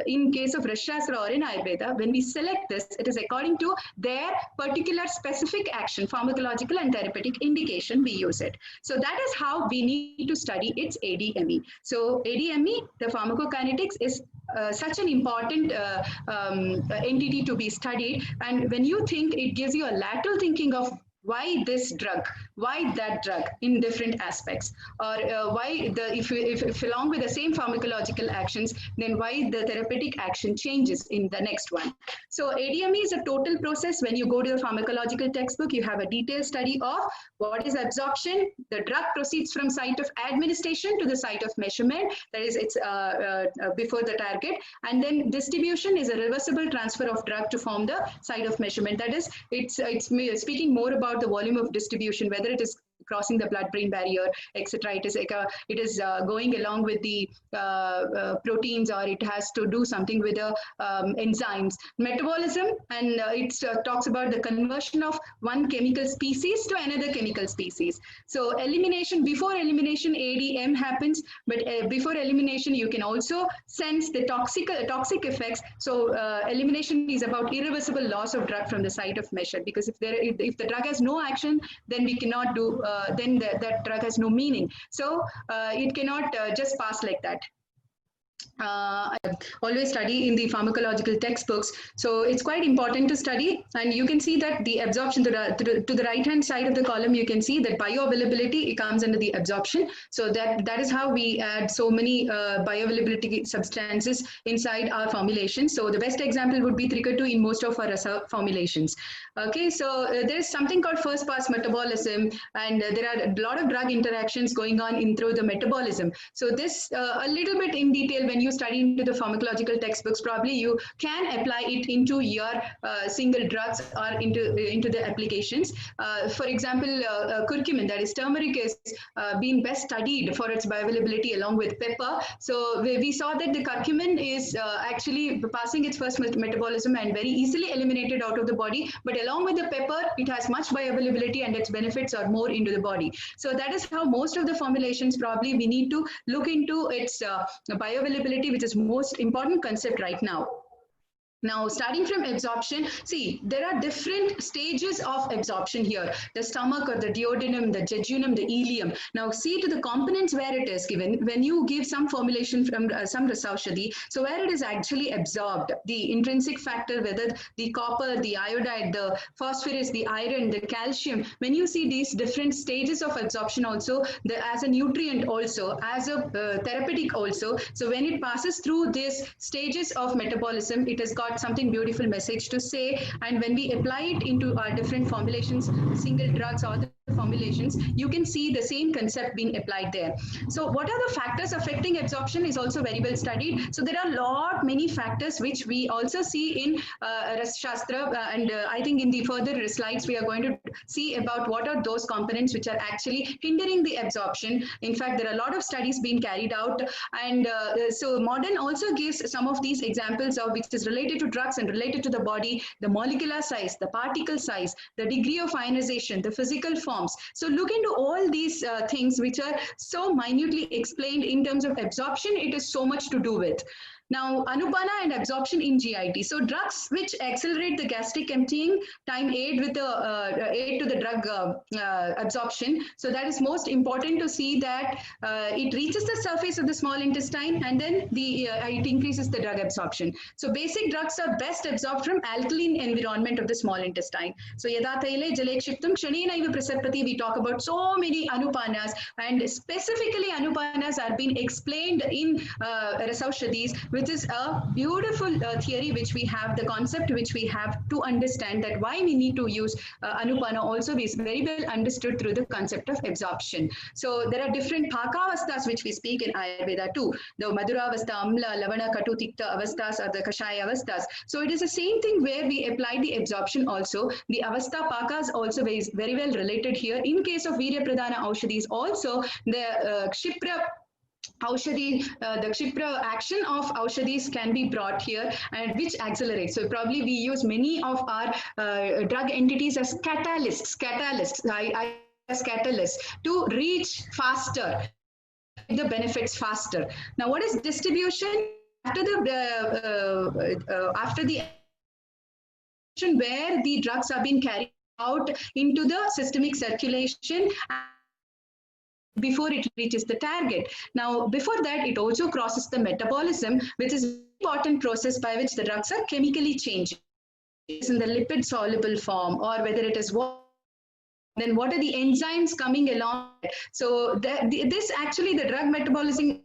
in case of Rashastra or in Ayurveda, when we select this, it is according to their particular specific action, pharmacological and therapeutic indication, we use it. So that is how we need to study its ADME. So ADME, the pharmacokinetics, is such an important entity to be studied. And when you think, it gives you a lateral thinking of why this drug, why that drug in different aspects, or why if along with the same pharmacological actions, then why the therapeutic action changes in the next one. So ADME is a total process. When you go to the pharmacological textbook, you have a detailed study of what is absorption. The drug proceeds from site of administration to the site of measurement, that is it's before the target, and then distribution is a reversible transfer of drug to form the site of measurement. That is, it's speaking more about the volume of distribution, whether it is crossing the blood-brain barrier, etc. It is going along with the proteins, or it has to do something with the enzymes. Metabolism, and it talks about the conversion of one chemical species to another chemical species. So elimination, before elimination, ADM happens, but before elimination, you can also sense the toxic effects. So elimination is about irreversible loss of drug from the site of measure, because if the drug has no action, then we cannot do. Then that drug has no meaning. So it cannot just pass like that. I always study in the pharmacological textbooks, so it's quite important to study. And you can see that the absorption to the right hand side of the column, you can see that bioavailability, it comes under the absorption. So that is how we add so many bioavailability substances inside our formulations. So the best example would be Trikatu in most of our formulations. Okay, so there's something called first pass metabolism, and there are a lot of drug interactions going on through the metabolism. So this a little bit in detail, when you study into the pharmacological textbooks, probably you can apply it into your single drugs or into the applications. For example, curcumin, that is turmeric, is being best studied for its bioavailability along with pepper. So we saw that the curcumin is actually passing its first metabolism and very easily eliminated out of the body, but along with the pepper, it has much bioavailability and its benefits are more into the body. So that is how most of the formulations, probably we need to look into its bioavailability, which is most important concept right now. Now, starting from absorption, see, there are different stages of absorption here. The stomach, or the duodenum, the jejunum, the ileum. Now, see to the components where it is given. When you give some formulation from some Rasaushadhi, so where it is actually absorbed, the intrinsic factor, whether the copper, the iodide, the phosphorus, the iron, the calcium, when you see these different stages of absorption also, as a nutrient also, as a therapeutic also, so when it passes through these stages of metabolism, it has got something beautiful message to say. And when we apply it into our different formulations, single drugs or the formulations, you can see the same concept being applied there. So what are the factors affecting absorption is also very well studied. So there are many factors which we also see in Shastra, and I think in the further slides we are going to see about what are those components which are actually hindering the absorption. In fact, there are a lot of studies being carried out, and so Modern also gives some of these examples of which is related to drugs and related to the body: the molecular size, the particle size, the degree of ionization, the physical forms. So look into all these things which are so minutely explained in terms of absorption. It is so much to do with. Now, Anupana and absorption in GIT. So drugs which accelerate the gastric emptying time aid with the aid to the drug absorption. So that is most important to see that it reaches the surface of the small intestine, and then it increases the drug absorption. So basic drugs are best absorbed from alkaline environment of the small intestine. So yada taile jalekshiptam kshanenaiva prasarpati. We talk about so many anupanas, and specifically anupanas are being explained in Rasaushadhis, which is a beautiful theory which we have, the concept which we have to understand that why we need to use Anupana also is very well understood through the concept of absorption. So there are different Pakavasthas which we speak in Ayurveda too. The Maduravastha, Amla, Lavana, Katu, Tikta Avasthas, or the Kashaya Avasthas. So it is the same thing where we apply the absorption also. The Avastha Pakas also very well related here. In case of Virya Pradhana Aushadhis also, the Kshipra Aushadhi, the Kshipra action of Aushadhis can be brought here, and which accelerates. So probably we use many of our drug entities as catalysts, as catalysts to reach faster. the benefits faster. Now, what is distribution? After the where the drugs are being carried out into the systemic circulation before it reaches the target. Now, before that, it also crosses the metabolism, which is an important process by which the drugs are chemically changed. It's in the lipid soluble form, or whether it is what. Then what are the enzymes coming along? So this actually the drug metabolism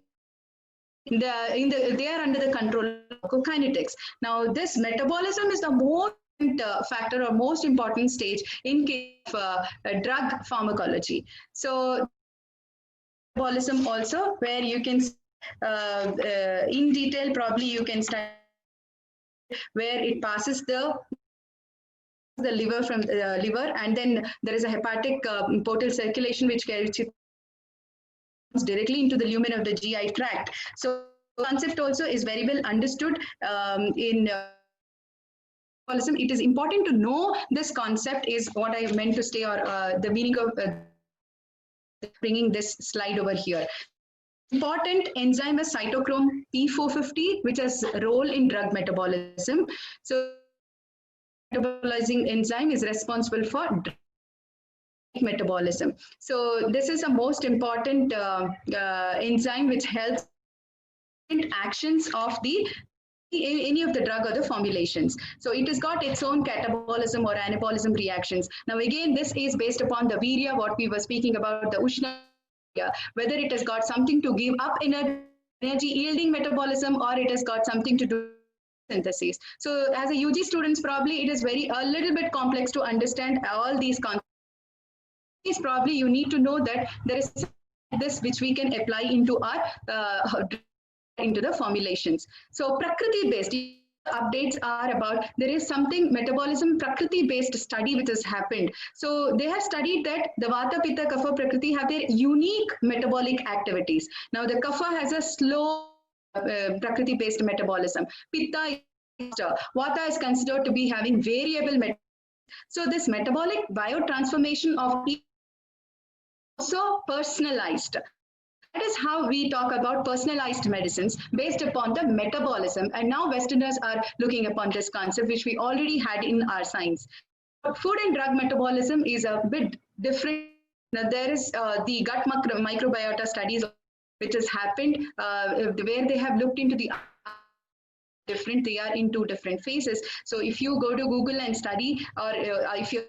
they are under the control of kinetics. Now this metabolism is the most factor or most important stage in case of drug pharmacology. So metabolism also, where you can in detail probably you can study where it passes the liver from the liver, and then there is a hepatic portal circulation which carries directly into the lumen of the GI tract. So the concept also is very well understood in metabolism. It is important to know this concept is what I meant to say, or the meaning of bringing this slide over here. Important enzyme is cytochrome P450, which has a role in drug metabolism. So metabolizing enzyme is responsible for metabolism. So this is a most important enzyme which helps in actions of the any of the drug or the formulations. So it has got its own catabolism or anabolism reactions. Now again, this is based upon the virya, what we were speaking about, the Ushna, whether it has got something to give up energy yielding metabolism, or it has got something to do synthesis. So as a UG students, probably it is a little bit complex to understand all these concepts. Probably you need to know that there is this which we can apply into our into the formulations. So Prakriti based updates are about, there is something metabolism Prakriti based study which has happened. So they have studied that the Vata, Pitta, Kapha, Prakriti have their unique metabolic activities. Now the Kapha has a slow Prakriti based metabolism. Pitta, Vata is considered to be having variable metabolism. So this metabolic biotransformation of also personalized. That is how we talk about personalized medicines based upon the metabolism. And now Westerners are looking upon this concept, which we already had in our science. Food and drug metabolism is a bit different. Now, there is the gut microbiota studies which has happened where they have looked into the different, they are in two different phases. So if you go to Google and study, or if you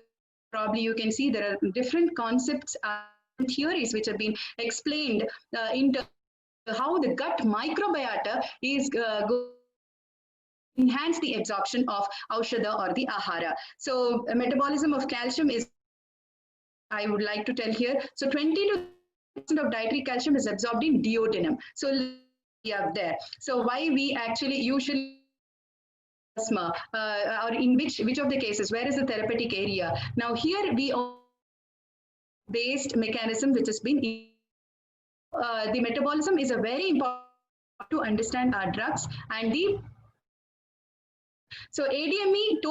probably you can see there are different concepts and theories which have been explained into how the gut microbiota is enhance the absorption of aushadha or the ahara. So metabolism of calcium is, I would like to tell here, so 20% of dietary calcium is absorbed in duodenum. So we have there. So why we actually usually or in which of the cases, where is the therapeutic area? Now here we based mechanism which has been the metabolism is a very important to understand our drugs and the so ADME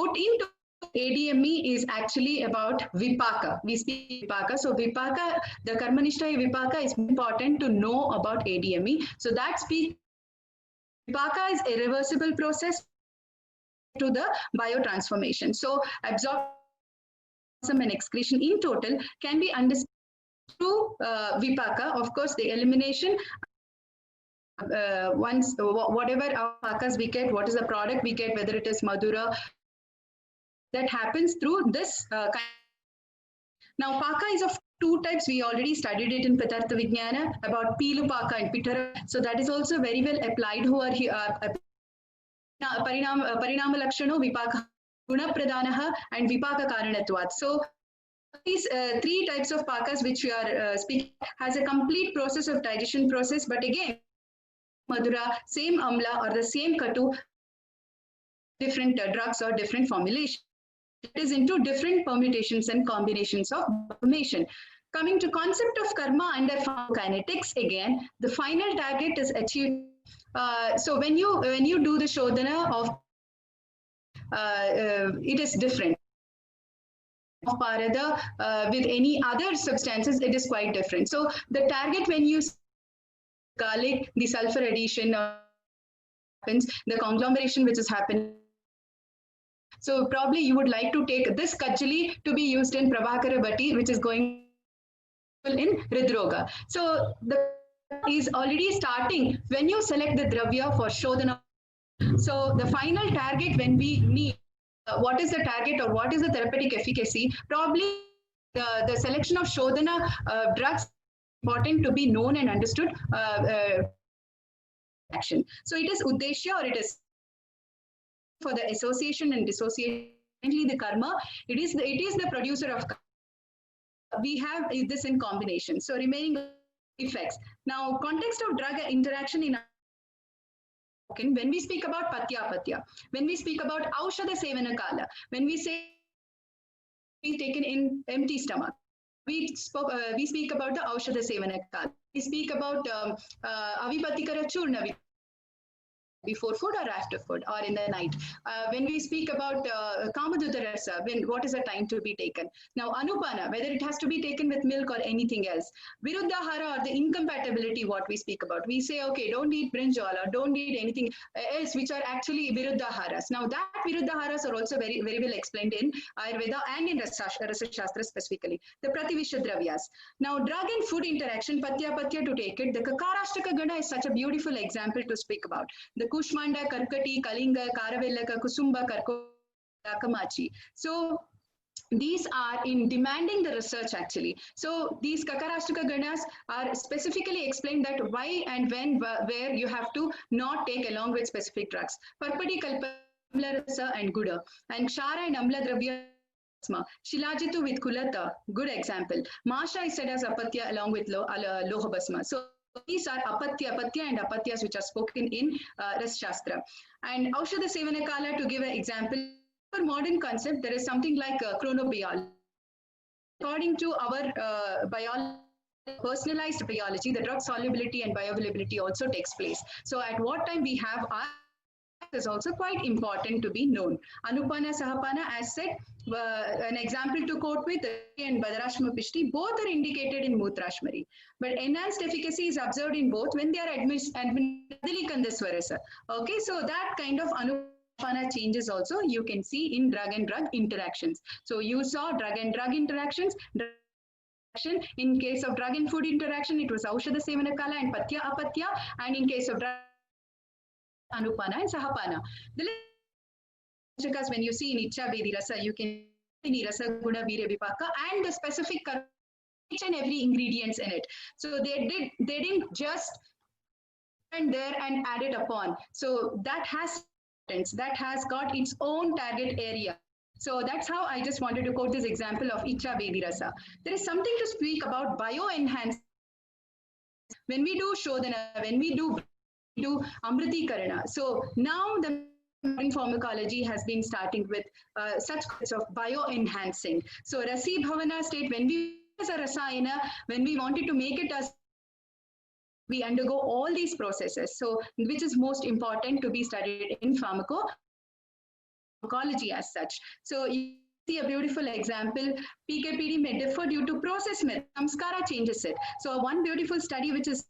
ADME is actually about vipaka. We speak vipaka. So vipaka, the karmanishta vipaka is important to know about ADME. So that speaks vipaka is a reversible process to the biotransformation. So absorption and excretion in total can be understood through vipaka. Of course, the elimination once whatever vipakas we get, what is the product we get, whether it is madura, that happens through this. Now, paka is of two types. We already studied it in Padartha Vijnana about Pilu Paka and Pitara. So that is also very well applied who are here. Parinama Lakshano, Vipaka Guna Pradanaha, and Vipaka Karanatvat. So these three types of pakas which we are speaking has a complete process of digestion process, but again, Madura, same amla or the same katu, different drugs or different formulation. It is into different permutations and combinations of formation. Coming to concept of karma under pharmacokinetics, again, the final target is achieved. So when you do the shodhana of, it is different. Of parada with any other substances, it is quite different. So the target when you garlic, the sulfur addition happens, the conglomeration which is happening. So probably you would like to take this Kajali to be used in Prabhakara Bhatti, which is going in Hridroga. So the is already starting when you select the Dravya for Shodhana. So the final target when we need, what is the target or what is the therapeutic efficacy, probably the selection of Shodhana drugs important to be known and understood action. So it is Uddeshya or it is for the association and dissociation, the karma, it is the producer of karma. We have this in combination. So remaining effects. Now, context of drug interaction in when we speak about Patyapatya, when we speak about Aushadha Sevana Kala, when we say be taken in empty stomach, we speak about the Aushadha Sevana Kala. We speak about Avipatikara Churna, before food or after food or in the night. When we speak about Kamaduta Rasa, what is the time to be taken? Now, Anupana, whether it has to be taken with milk or anything else. Viruddhahara or the incompatibility, what we speak about. We say, okay, don't eat brinjal or don't eat anything else, which are actually Viruddhaharas. Now, that Viruddhaharas are also very, very well explained in Ayurveda and in Rasa Shastra specifically. The Prativisha Dravyas. Now, drug and food interaction, Patyapatya to take it. The Kakarashtaka Gana is such a beautiful example to speak about. The Kushmanda, Karkati, Kalinga, Karavellaka, Kusumba, Kamachi. So these are in demanding the research actually. So these Kakarashtaka Ganas are specifically explained that why and when, where you have to not take along with specific drugs. Parpadi Kalpa, Amla Rasa and Guda. And Kshara and Amla Dravya. Shilajitu with Kulata, good example. Masha is said as Apatya along with Lohabasma. So these are Apatya and Apatyas which are spoken in Ras Shastra. And Aushadha Sevana Kala, to give an example, for modern concept, there is something like chronobiology. According to our personalized biology, the drug solubility and bioavailability also takes place. So at what time we have our is also quite important to be known. Anupana, Sahapana, as said, an example to quote with and Badarashma Pishti, both are indicated in Mutrashmari. But enhanced efficacy is observed in both when they are administered. Okay, so that kind of Anupana changes also you can see in drug and drug interactions. So you saw drug and drug interactions. In case of drug and food interaction, it was Aushadha Sevana Kala and Patya Apatya, and in case of drug Anupana and Sahapana. Because when you see in Icha Vedi Rasa, you can see Rasa Guna Veera Vipaka and the specific each and every ingredients in it. So they didn't just and there and add it upon. So that has got its own target area. So that's how I just wanted to quote this example of Icha Vedi Rasa. There is something to speak about bio-enhanced. When we do Shodhana, when we do Amriti Karana. So now the modern pharmacology has been starting with such kinds of bio-enhancing. So Rasi Bhavana state, when we as a Rasayana, when we wanted to make it as we undergo all these processes. So which is most important to be studied in pharmacology as such. So you see a beautiful example, PKPD may differ due to process method. Samskara changes it. So one beautiful study which is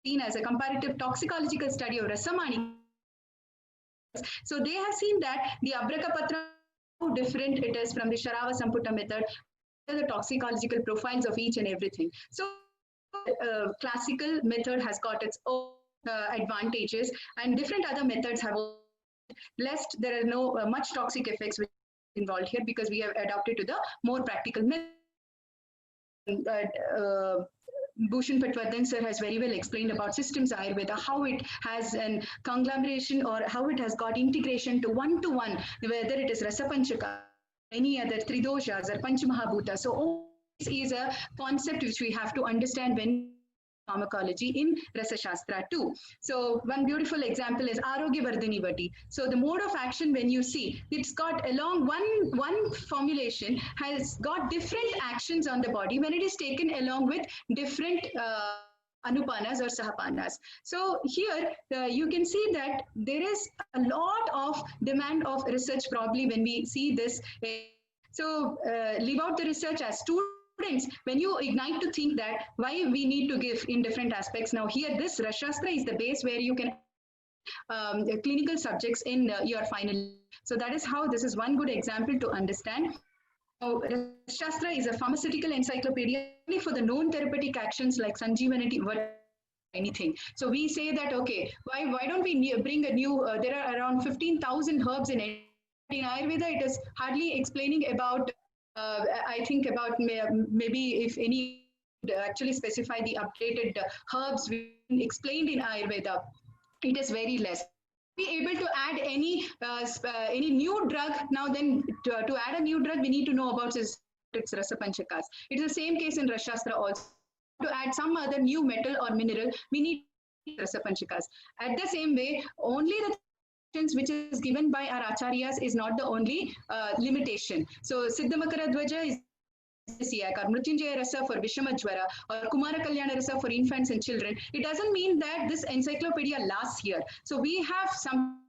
seen as a comparative toxicological study of Rasamani. So they have seen that the Abrakapatra, how different it is from the Sharava Samputa method, the toxicological profiles of each and everything. So classical method has got its own advantages, and different other methods have lest there are no much toxic effects involved here because we have adopted to the more practical method. Bhushan Patwardhan sir has very well explained about systems Ayurveda, how it has an conglomeration or how it has got integration to one, whether it is Rasa Panchaka, any other Tridoshas or Panchamahabhuta. So all this is a concept which we have to understand when pharmacology in Rasa Shastra too. So one beautiful example is Arogya Vardhani Vati. So the mode of action, when you see, it's got along one formulation has got different actions on the body when it is taken along with different Anupanas or Sahapanas. So here you can see that there is a lot of demand of research probably when we see this. So leave out the research as students students, when you ignite to think that why we need to give in different aspects. Now here, this Rasashastra is the base where you can clinical subjects in your final. So that is how this is one good example to understand. So, Shastra is a pharmaceutical encyclopedia only for the known therapeutic actions like Sanjeevanity, anything. So we say that, okay, why don't we bring a new, there are around 15,000 herbs in Ayurveda. It is hardly explaining about, I think about maybe if any actually specify the updated herbs explained in Ayurveda, it is very less. Be able to add any new drug. Now then, to add a new drug, we need to know about its Rasa Panchakas. It is the same case in Rasashastra also. To add some other new metal or mineral, we need Rasa Panchakas. At the same way, only the which is given by our acharyas is not the only limitation. So Siddhamakara Dvaja is or Mrityunjaya Rasa for Vishamajwara or Kumara Kalyana Rasa for infants and children. It doesn't mean that this encyclopedia lasts here. So we have some,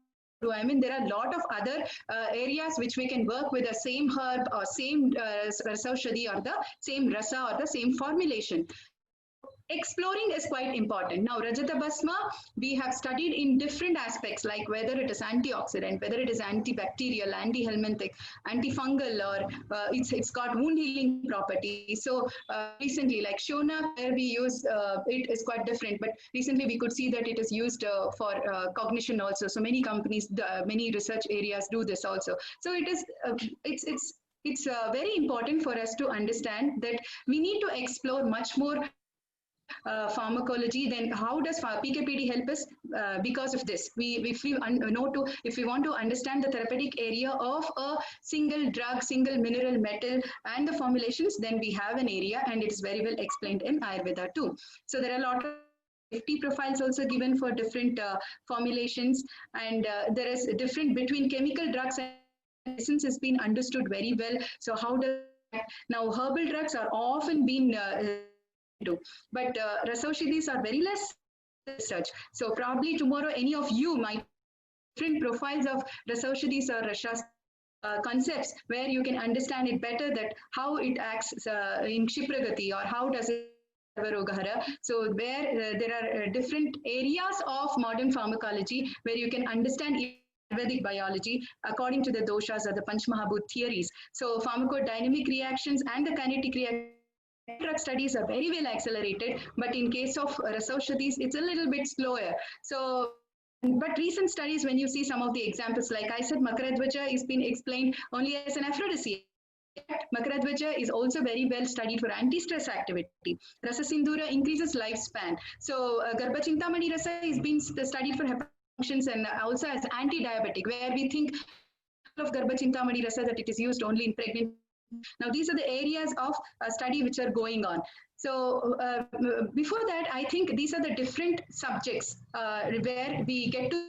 I mean, there are a lot of other areas which we can work with the same herb or same Rasaushadhi or the same rasa or the same formulation. Exploring is quite important. Now, Rajata Bhasma, we have studied in different aspects, like whether it is antioxidant, whether it is antibacterial, anti-helminthic, antifungal, or it's got wound healing properties. So recently, like Shona, where we use it is quite different, but recently we could see that it is used for cognition also. So many companies, many research areas do this also. So it is, it's very important for us to understand that we need to explore much more pharmacology. Then how does PKPD help us? Because of this, if we want to understand the therapeutic area of a single drug, single mineral, metal, and the formulations, then we have an area, and it's very well explained in Ayurveda too. So there are a lot of safety profiles also given for different formulations, and there is different between chemical drugs and medicines has been understood very well. So how does now herbal drugs are often been but Rasaushadhis are very less research. So probably tomorrow any of you might different profiles of Rasaushadhis or Rashas concepts where you can understand it better, that how it acts in Kshipragati or how does it so where there are different areas of modern pharmacology where you can understand Ayurvedic biology according to the doshas or the Panchmahabhut theories. So pharmacodynamic reactions and the kinetic reactions, drug studies are very well accelerated, but in case of Rasaushadhis, it's a little bit slower. So, but recent studies, when you see some of the examples, like I said, Makaradvaja is been explained only as an aphrodisiac. Makaradvaja is also very well studied for anti-stress activity. Rasa Sindhura increases lifespan. So, Garbhachintamani Rasa is being studied for functions and also as anti-diabetic, where we think of Garbhachintamani Rasa that it is used only in pregnant. Now, these are the areas of study which are going on. So before that, I think these are the different subjects where we get to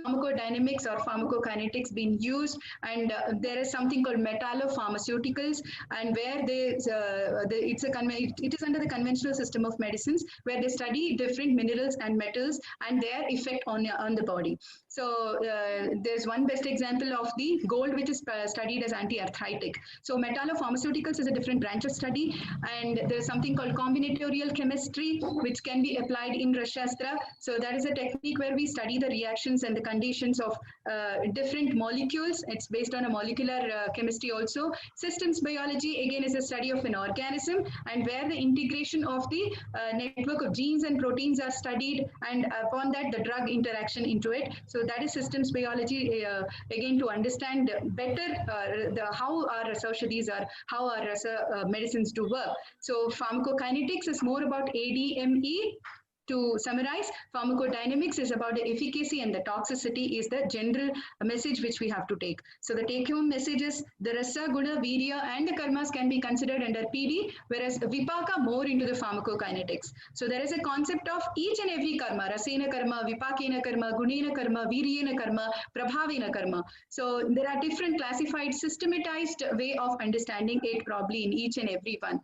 pharmacodynamics or pharmacokinetics being used, and there is something called metallopharmaceuticals, and where it is under the conventional system of medicines where they study different minerals and metals and their effect on the body. So there's one best example of the gold, which is studied as anti-arthritic. So metallopharmaceuticals is a different branch of study, and there's something called combinatorial chemistry, which can be applied in Rasashastra. So that is a technique where we study the reactions and the conditions of different molecules. It's based on a molecular chemistry also. Systems biology, again, is a study of an organism, and where the integration of the network of genes and proteins are studied, and upon that the drug interaction into it. So that is systems biology, again, to understand better how our Rasaushadhis are, how our Rasa medicines do work. So pharmacokinetics is more about ADME. To summarize, pharmacodynamics is about the efficacy, and the toxicity is the general message which we have to take. So the take-home message is the Rasa, Guna, Virya and the Karmas can be considered under PD, whereas Vipaka more into the pharmacokinetics. So there is a concept of each and every karma, Rasena Karma, Vipakena Karma, Gunena Karma, Viryena Karma, Prabhavena Karma. So there are different classified, systematized way of understanding it probably in each and every one.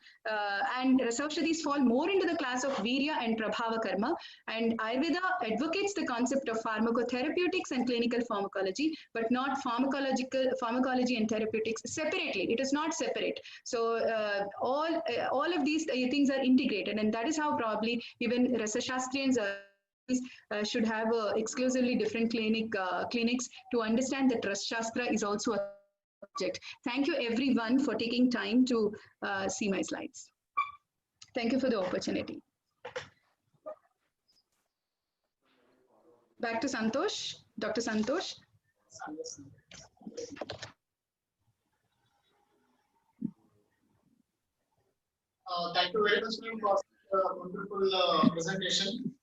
And Rasaushadhis fall more into the class of Virya and Prabhava Karma. pharma, and Ayurveda advocates the concept of pharmacotherapeutics and clinical pharmacology, but not pharmacology and therapeutics separately. It is not separate. So all of these things are integrated, and that is how probably even Rasasastrians should have exclusively different clinics to understand that Rasa Shastra is also a subject. Thank you everyone for taking time to see my slides. Thank you for the opportunity. Back to Santosh, Dr. Santosh. Thank you very much, ma'am, for a wonderful presentation.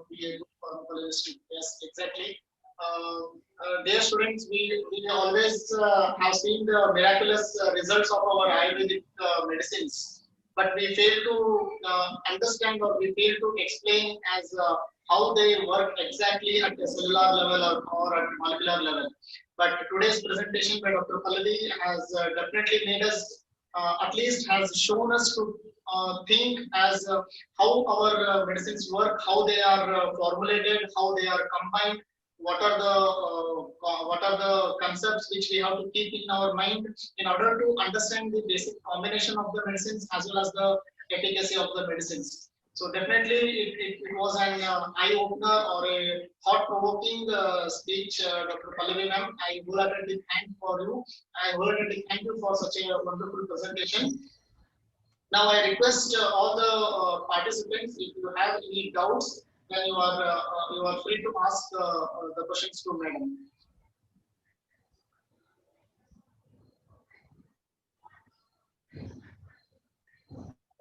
Be a good pharmacologist. Yes, exactly. Dear students, we always have seen the miraculous results of our Ayurvedic medicines, but we fail to understand or we fail to explain as how they work exactly at the cellular level or at molecular level. But today's presentation by Dr. Pallavi has definitely made us, at least has shown us to think as how our medicines work, how they are formulated, how they are combined, what are the concepts which we have to keep in our mind in order to understand the basic combination of the medicines as well as the efficacy of the medicines. So definitely it was an eye-opener or a thought-provoking speech, Dr. Pallavi ma'am. I wholeheartedly thank for you. I wholeheartedly thank you for such a wonderful presentation. Now I request all the participants, if you have any doubts, then you are free to ask the questions to Madam.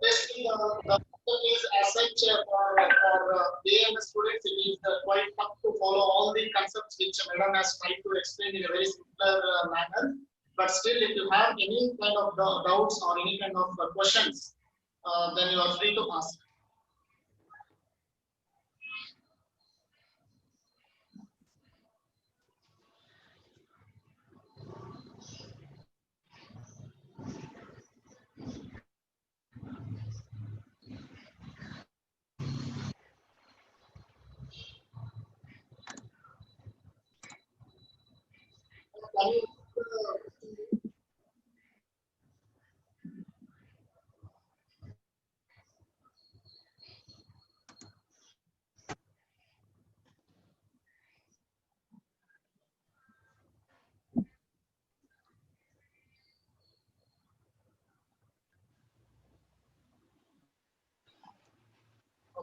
Basically, the topic is as such for BAMS students, it is quite tough to follow all the concepts which Madam has tried to explain in a very simpler manner. But still, if you have any kind of doubts or any kind of questions, then you are free to ask.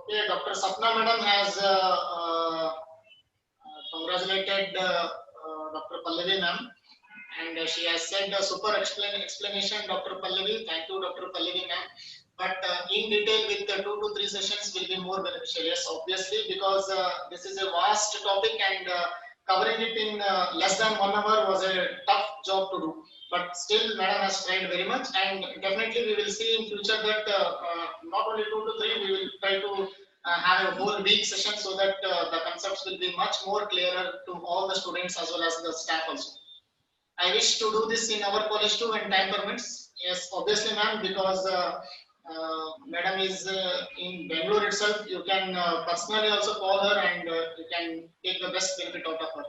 Okay, Dr. Sapna Madam has congratulated Dr. Pallavi ma'am, and she has said a super explanation, Dr. Pallavi. Thank you, Dr. Pallavi ma'am. But in detail with the 2 to 3 sessions will be more beneficial. Yes, obviously, because this is a vast topic and covering it in less than 1 hour was a tough job to do. But still, Madam has tried very much, and definitely we will see in future that not only 2 to 3, we will try to have a whole week session so that the concepts will be much more clearer to all the students as well as the staff also. I wish to do this in our college too when time permits. Yes, obviously, ma'am, because Madam is in Bangalore itself. You can personally also call her and you can take the best benefit out of her.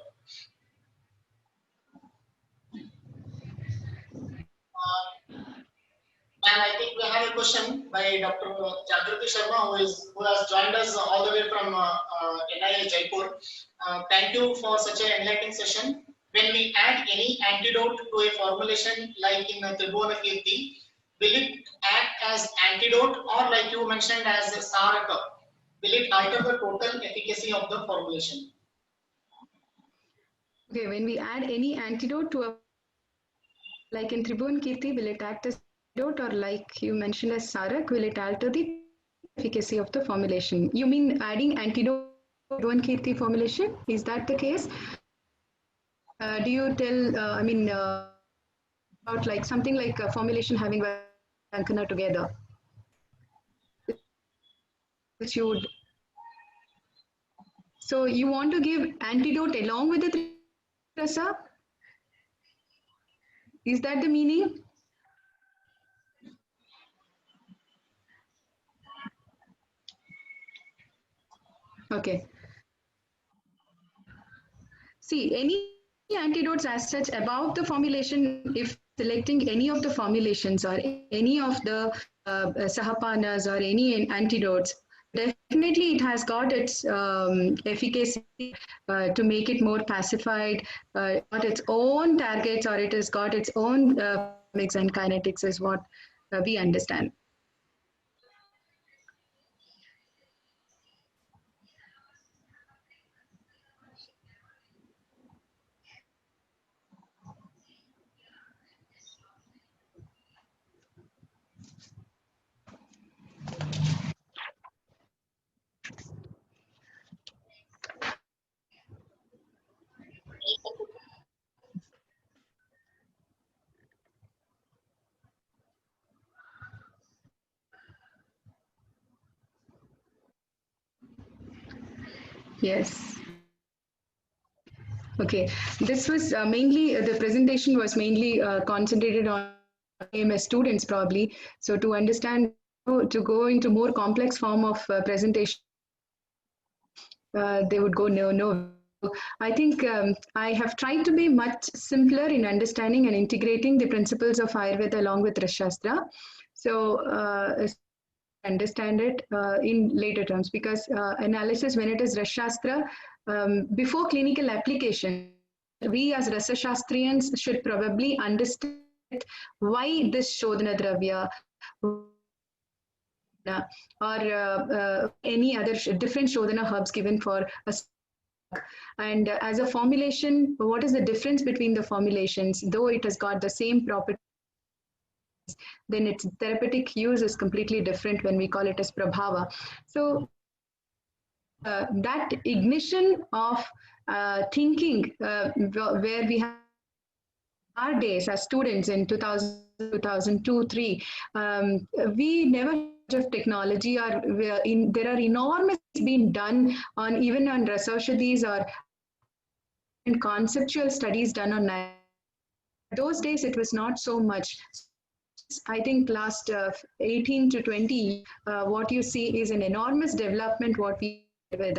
And I think we have a question by Dr. Jagrati Sharma, who has joined us all the way from NIA Jaipur. Thank you for such an enlightening session. When we add any antidote to a formulation like in Tribhuvan Kirti, will it act as antidote or like you mentioned as a Saraka? Will it alter the total efficacy of the formulation? Okay, when we add any antidote to a, like in Tribhuvan Kirti, will it act as antidote or like you mentioned as Sarak, will it alter the efficacy of the formulation? You mean adding antidote to Tribhuvan Kirti formulation? Is that the case? Do you tell, about like something like a formulation having Vankana together? Which you would. So you want to give antidote along with the Rasa? Is that the meaning? Okay. See, any antidotes as such about the formulation, if selecting any of the formulations or any of the sahapanas or any antidotes, definitely it has got its efficacy to make it more pacified, got its own targets, or it has got its own mix and kinetics is what we understand. Yes. Okay, this was mainly the presentation was mainly concentrated on AMS students probably. So to understand, to go into more complex form of presentation, they would go no. I think I have tried to be much simpler in understanding and integrating the principles of Ayurveda along with Rashastra. So understand it in later terms, because analysis when it is Rashastra, before clinical application, we as Rasashastrians should probably understand why this Shodhana Dravya or any other different Shodhana herbs given for a, and as a formulation, what is the difference between the formulations? Though it has got the same property, then its therapeutic use is completely different when we call it as prabhava. So that ignition of thinking where we have our days as students in 2000, 2002, 3, we never of technology, or there are enormous being done on even on Rasaushadhis or conceptual studies done on those days. It was not so much. I think last 18 to 20, what you see is an enormous development what we with,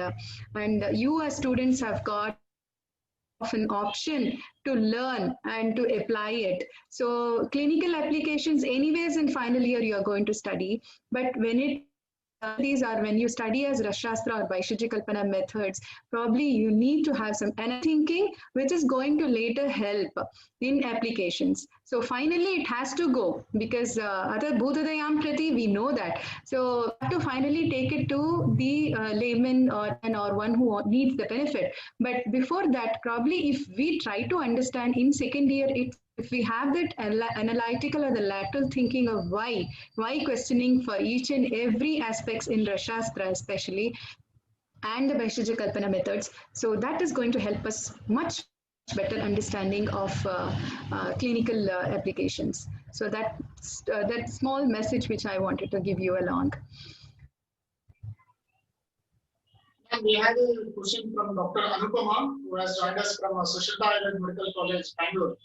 and you as students have got of an option to learn and to apply it. So clinical applications anyways in final year you are going to study, but when it these are when you study as Rashastra or Vaisheshika Kalpana methods, probably you need to have some thinking, which is going to later help in applications. So finally, it has to go because other Bhutadayam Prati, we know that. So have to finally take it to the layman or one who needs the benefit. But before that, probably if we try to understand in second year, if we have that analytical or the lateral thinking of why questioning for each and every aspects in Rashastra especially, and the Vaisheshika Kalpana methods, so that is going to help us much better understanding of clinical applications. So that small message which I wanted to give you along. And we had a question from Dr. Anupama, who has joined us from Sushita Island Medical College, Bangalore.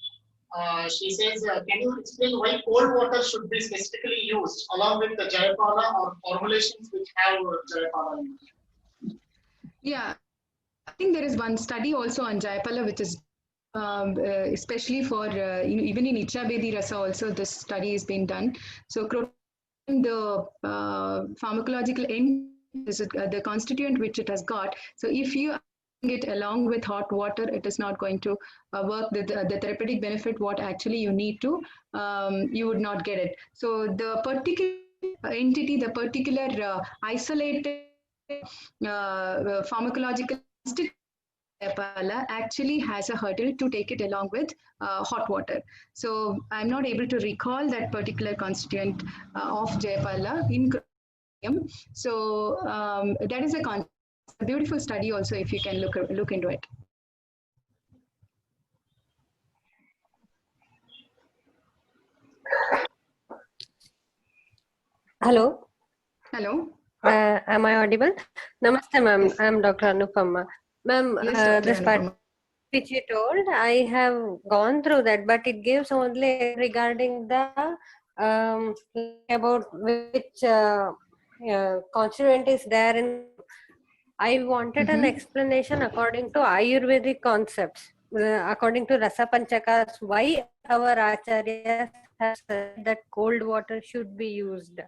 She says, can you explain why cold water should be specifically used along with the Jayapala or formulations which have Jayapala in it? Yeah, I think there is one study also on Jayapala, which is especially for even in Icha Bedi Rasa also this study is being done. So the pharmacological end is the constituent which it has got. So if you it along with hot water, it is not going to work. The therapeutic benefit what actually you need to, you would not get it. So the particular entity, the particular isolated pharmacological Jayapala actually has a hurdle to take it along with hot water. So I'm not able to recall that particular constituent of Jayapala in chromium. So that is a beautiful study also if you can look into it. Hello. Hello. Am I audible? Namaste, ma'am. Yes. I'm Dr. Anupama. Ma'am, Yes, this part which you told, I have gone through that, but it gives only regarding the about which constituent is there in. I wanted an explanation according to Ayurvedic concepts, according to Rasa Panchakas, why our acharyas have said that cold water should be used.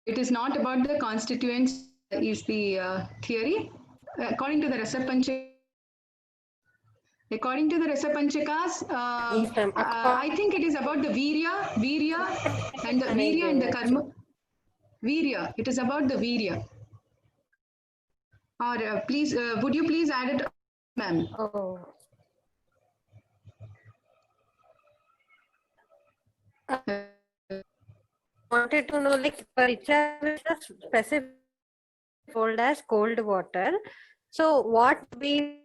It is not about the constituents, is the theory. According to the Rasa Panchakas, Yes, ma'am. I think it is about the virya and the karma. Virya, it is about the virya. Or please, would you please add it, ma'am? Oh. Wanted to know, like, Paricha is specific told as cold water. So what we?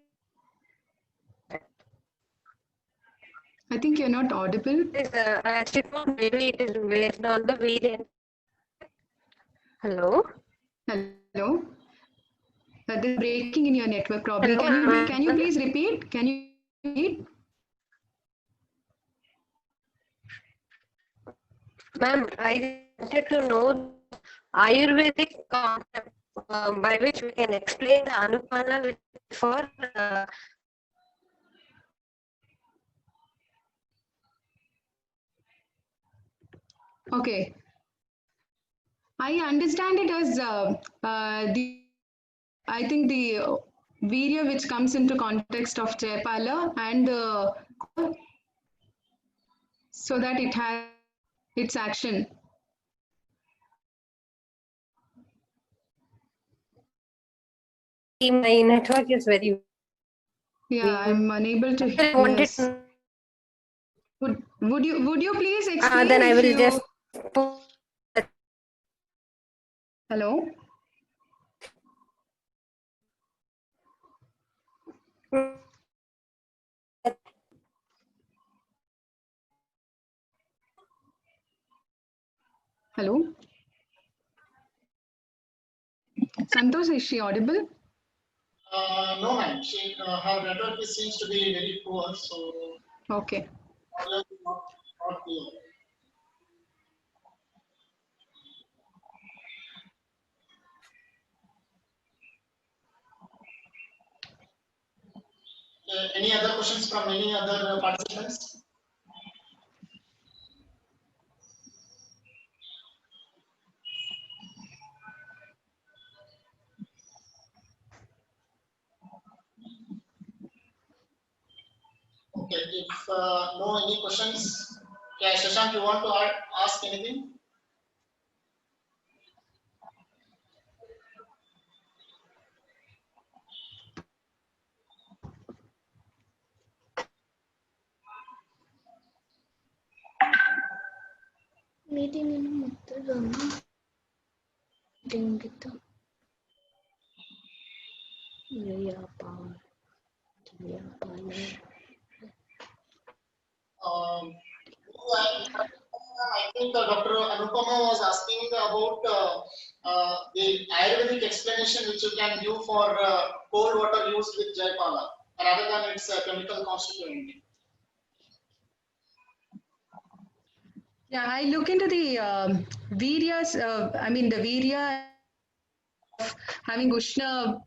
I think you're not audible. Maybe it is based on the variant. Hello. Hello. This is breaking in your network probably. Hello, Can you please repeat? Can you repeat? Ma'am, I wanted to know Ayurvedic concept by which we can explain the Anupana for Okay. I understand it as I think the virya which comes into context of Jaipala and so that it has its action. my network is very. Yeah, I'm unable to hear. Yes. Would you please explain? Then I will just. Hello. Hello. Santosh, is she audible? No, ma'am. Her network seems to be very poor, so. Okay. Not clear. Any other questions from any other participants? Okay, if no any questions, yeah, Shashank, you want to ask anything? Meeting in Muttagama. Dingita. Yayapal. I think Dr. Anupama was asking about the Ayurvedic explanation which you can give for cold water used with Jaipala rather than its chemical constituent. Yeah, I look into the viryas, I mean the virya of having Ushna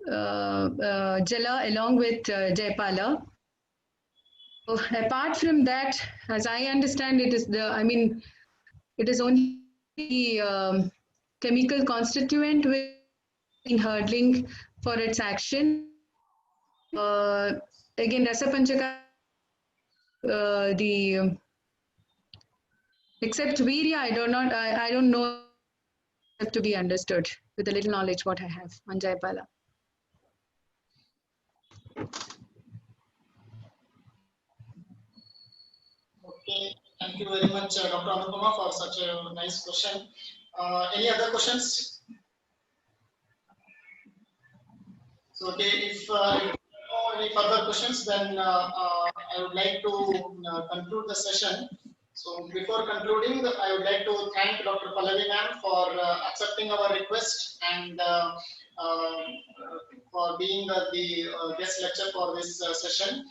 Jala along with Jaipala. So apart from that, as I understand, it is it is only the chemical constituent with hurdling for its action. Again, Rasa Panchaka, the except virya, I don't know to be understood with the little knowledge what I have on Jaipala. Okay, thank you very much, Dr. Anupama, for such a nice question. Any other questions? So, okay, if any further questions, then I would like to conclude the session. So, before concluding, I would like to thank Dr. Pallavi ma'am for accepting our request and for being the guest lecturer for this session.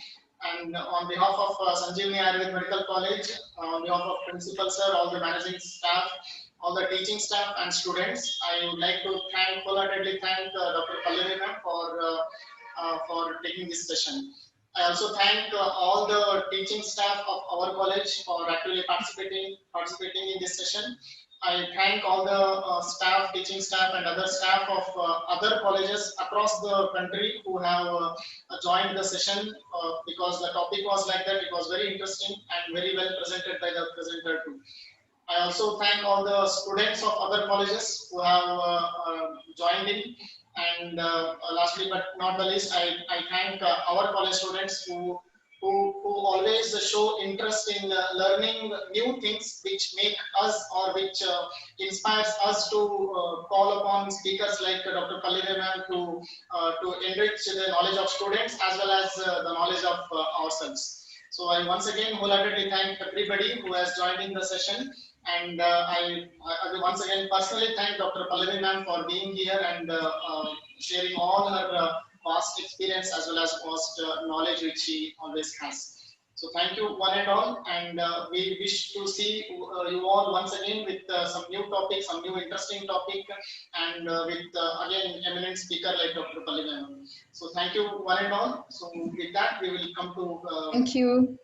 And on behalf of Sanjeevani Ayurveda Medical College, on behalf of principal sir, all the managing staff, all the teaching staff and students. I would like to wholeheartedly thank Dr. Pallavi ma'am for taking this session. I also thank all the teaching staff of our college for actively participating in this session. I thank all the staff, teaching staff, and other staff of other colleges across the country who have joined the session because the topic was like that. It was very interesting and very well presented by the presenter too. I also thank all the students of other colleges who have joined in. And lastly, but not the least, I thank our college students who always show interest in learning new things which make us or which inspires us to call upon speakers like Dr. Pallavi ma'am to enrich the knowledge of students as well as the knowledge of ourselves. So I once again wholeheartedly thank everybody who has joined in the session. And I once again personally thank Dr. Pallavi ma'am for being here and sharing all her vast experience as well as vast knowledge which she always has. So thank you one and all, and we wish to see you all once again with some new topic, some new interesting topic, and with again eminent speaker like Dr. Pallavi ma'am. So thank you one and all. So with that we will come to Thank you.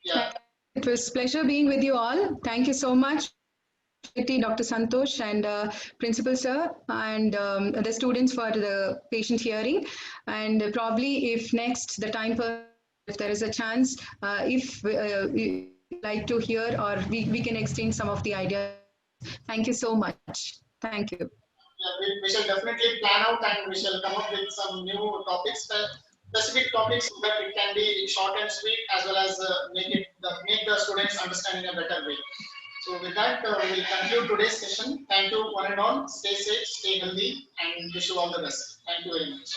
yeah. It was a pleasure being with you all. Thank you so much, Dr. Santosh and Principal Sir, and the students for the patient hearing. And probably if next the time, if there is a chance, if you like to hear or we can exchange some of the ideas. Thank you so much. Thank you. Yeah, we shall definitely plan out and we shall come up with some new topics, specific topics, so that it can be short and sweet as well as make the students understand in a better way. So with that, we will conclude today's session. Thank you one and all. Stay safe, stay healthy, and wish you all the best. Thank you very much.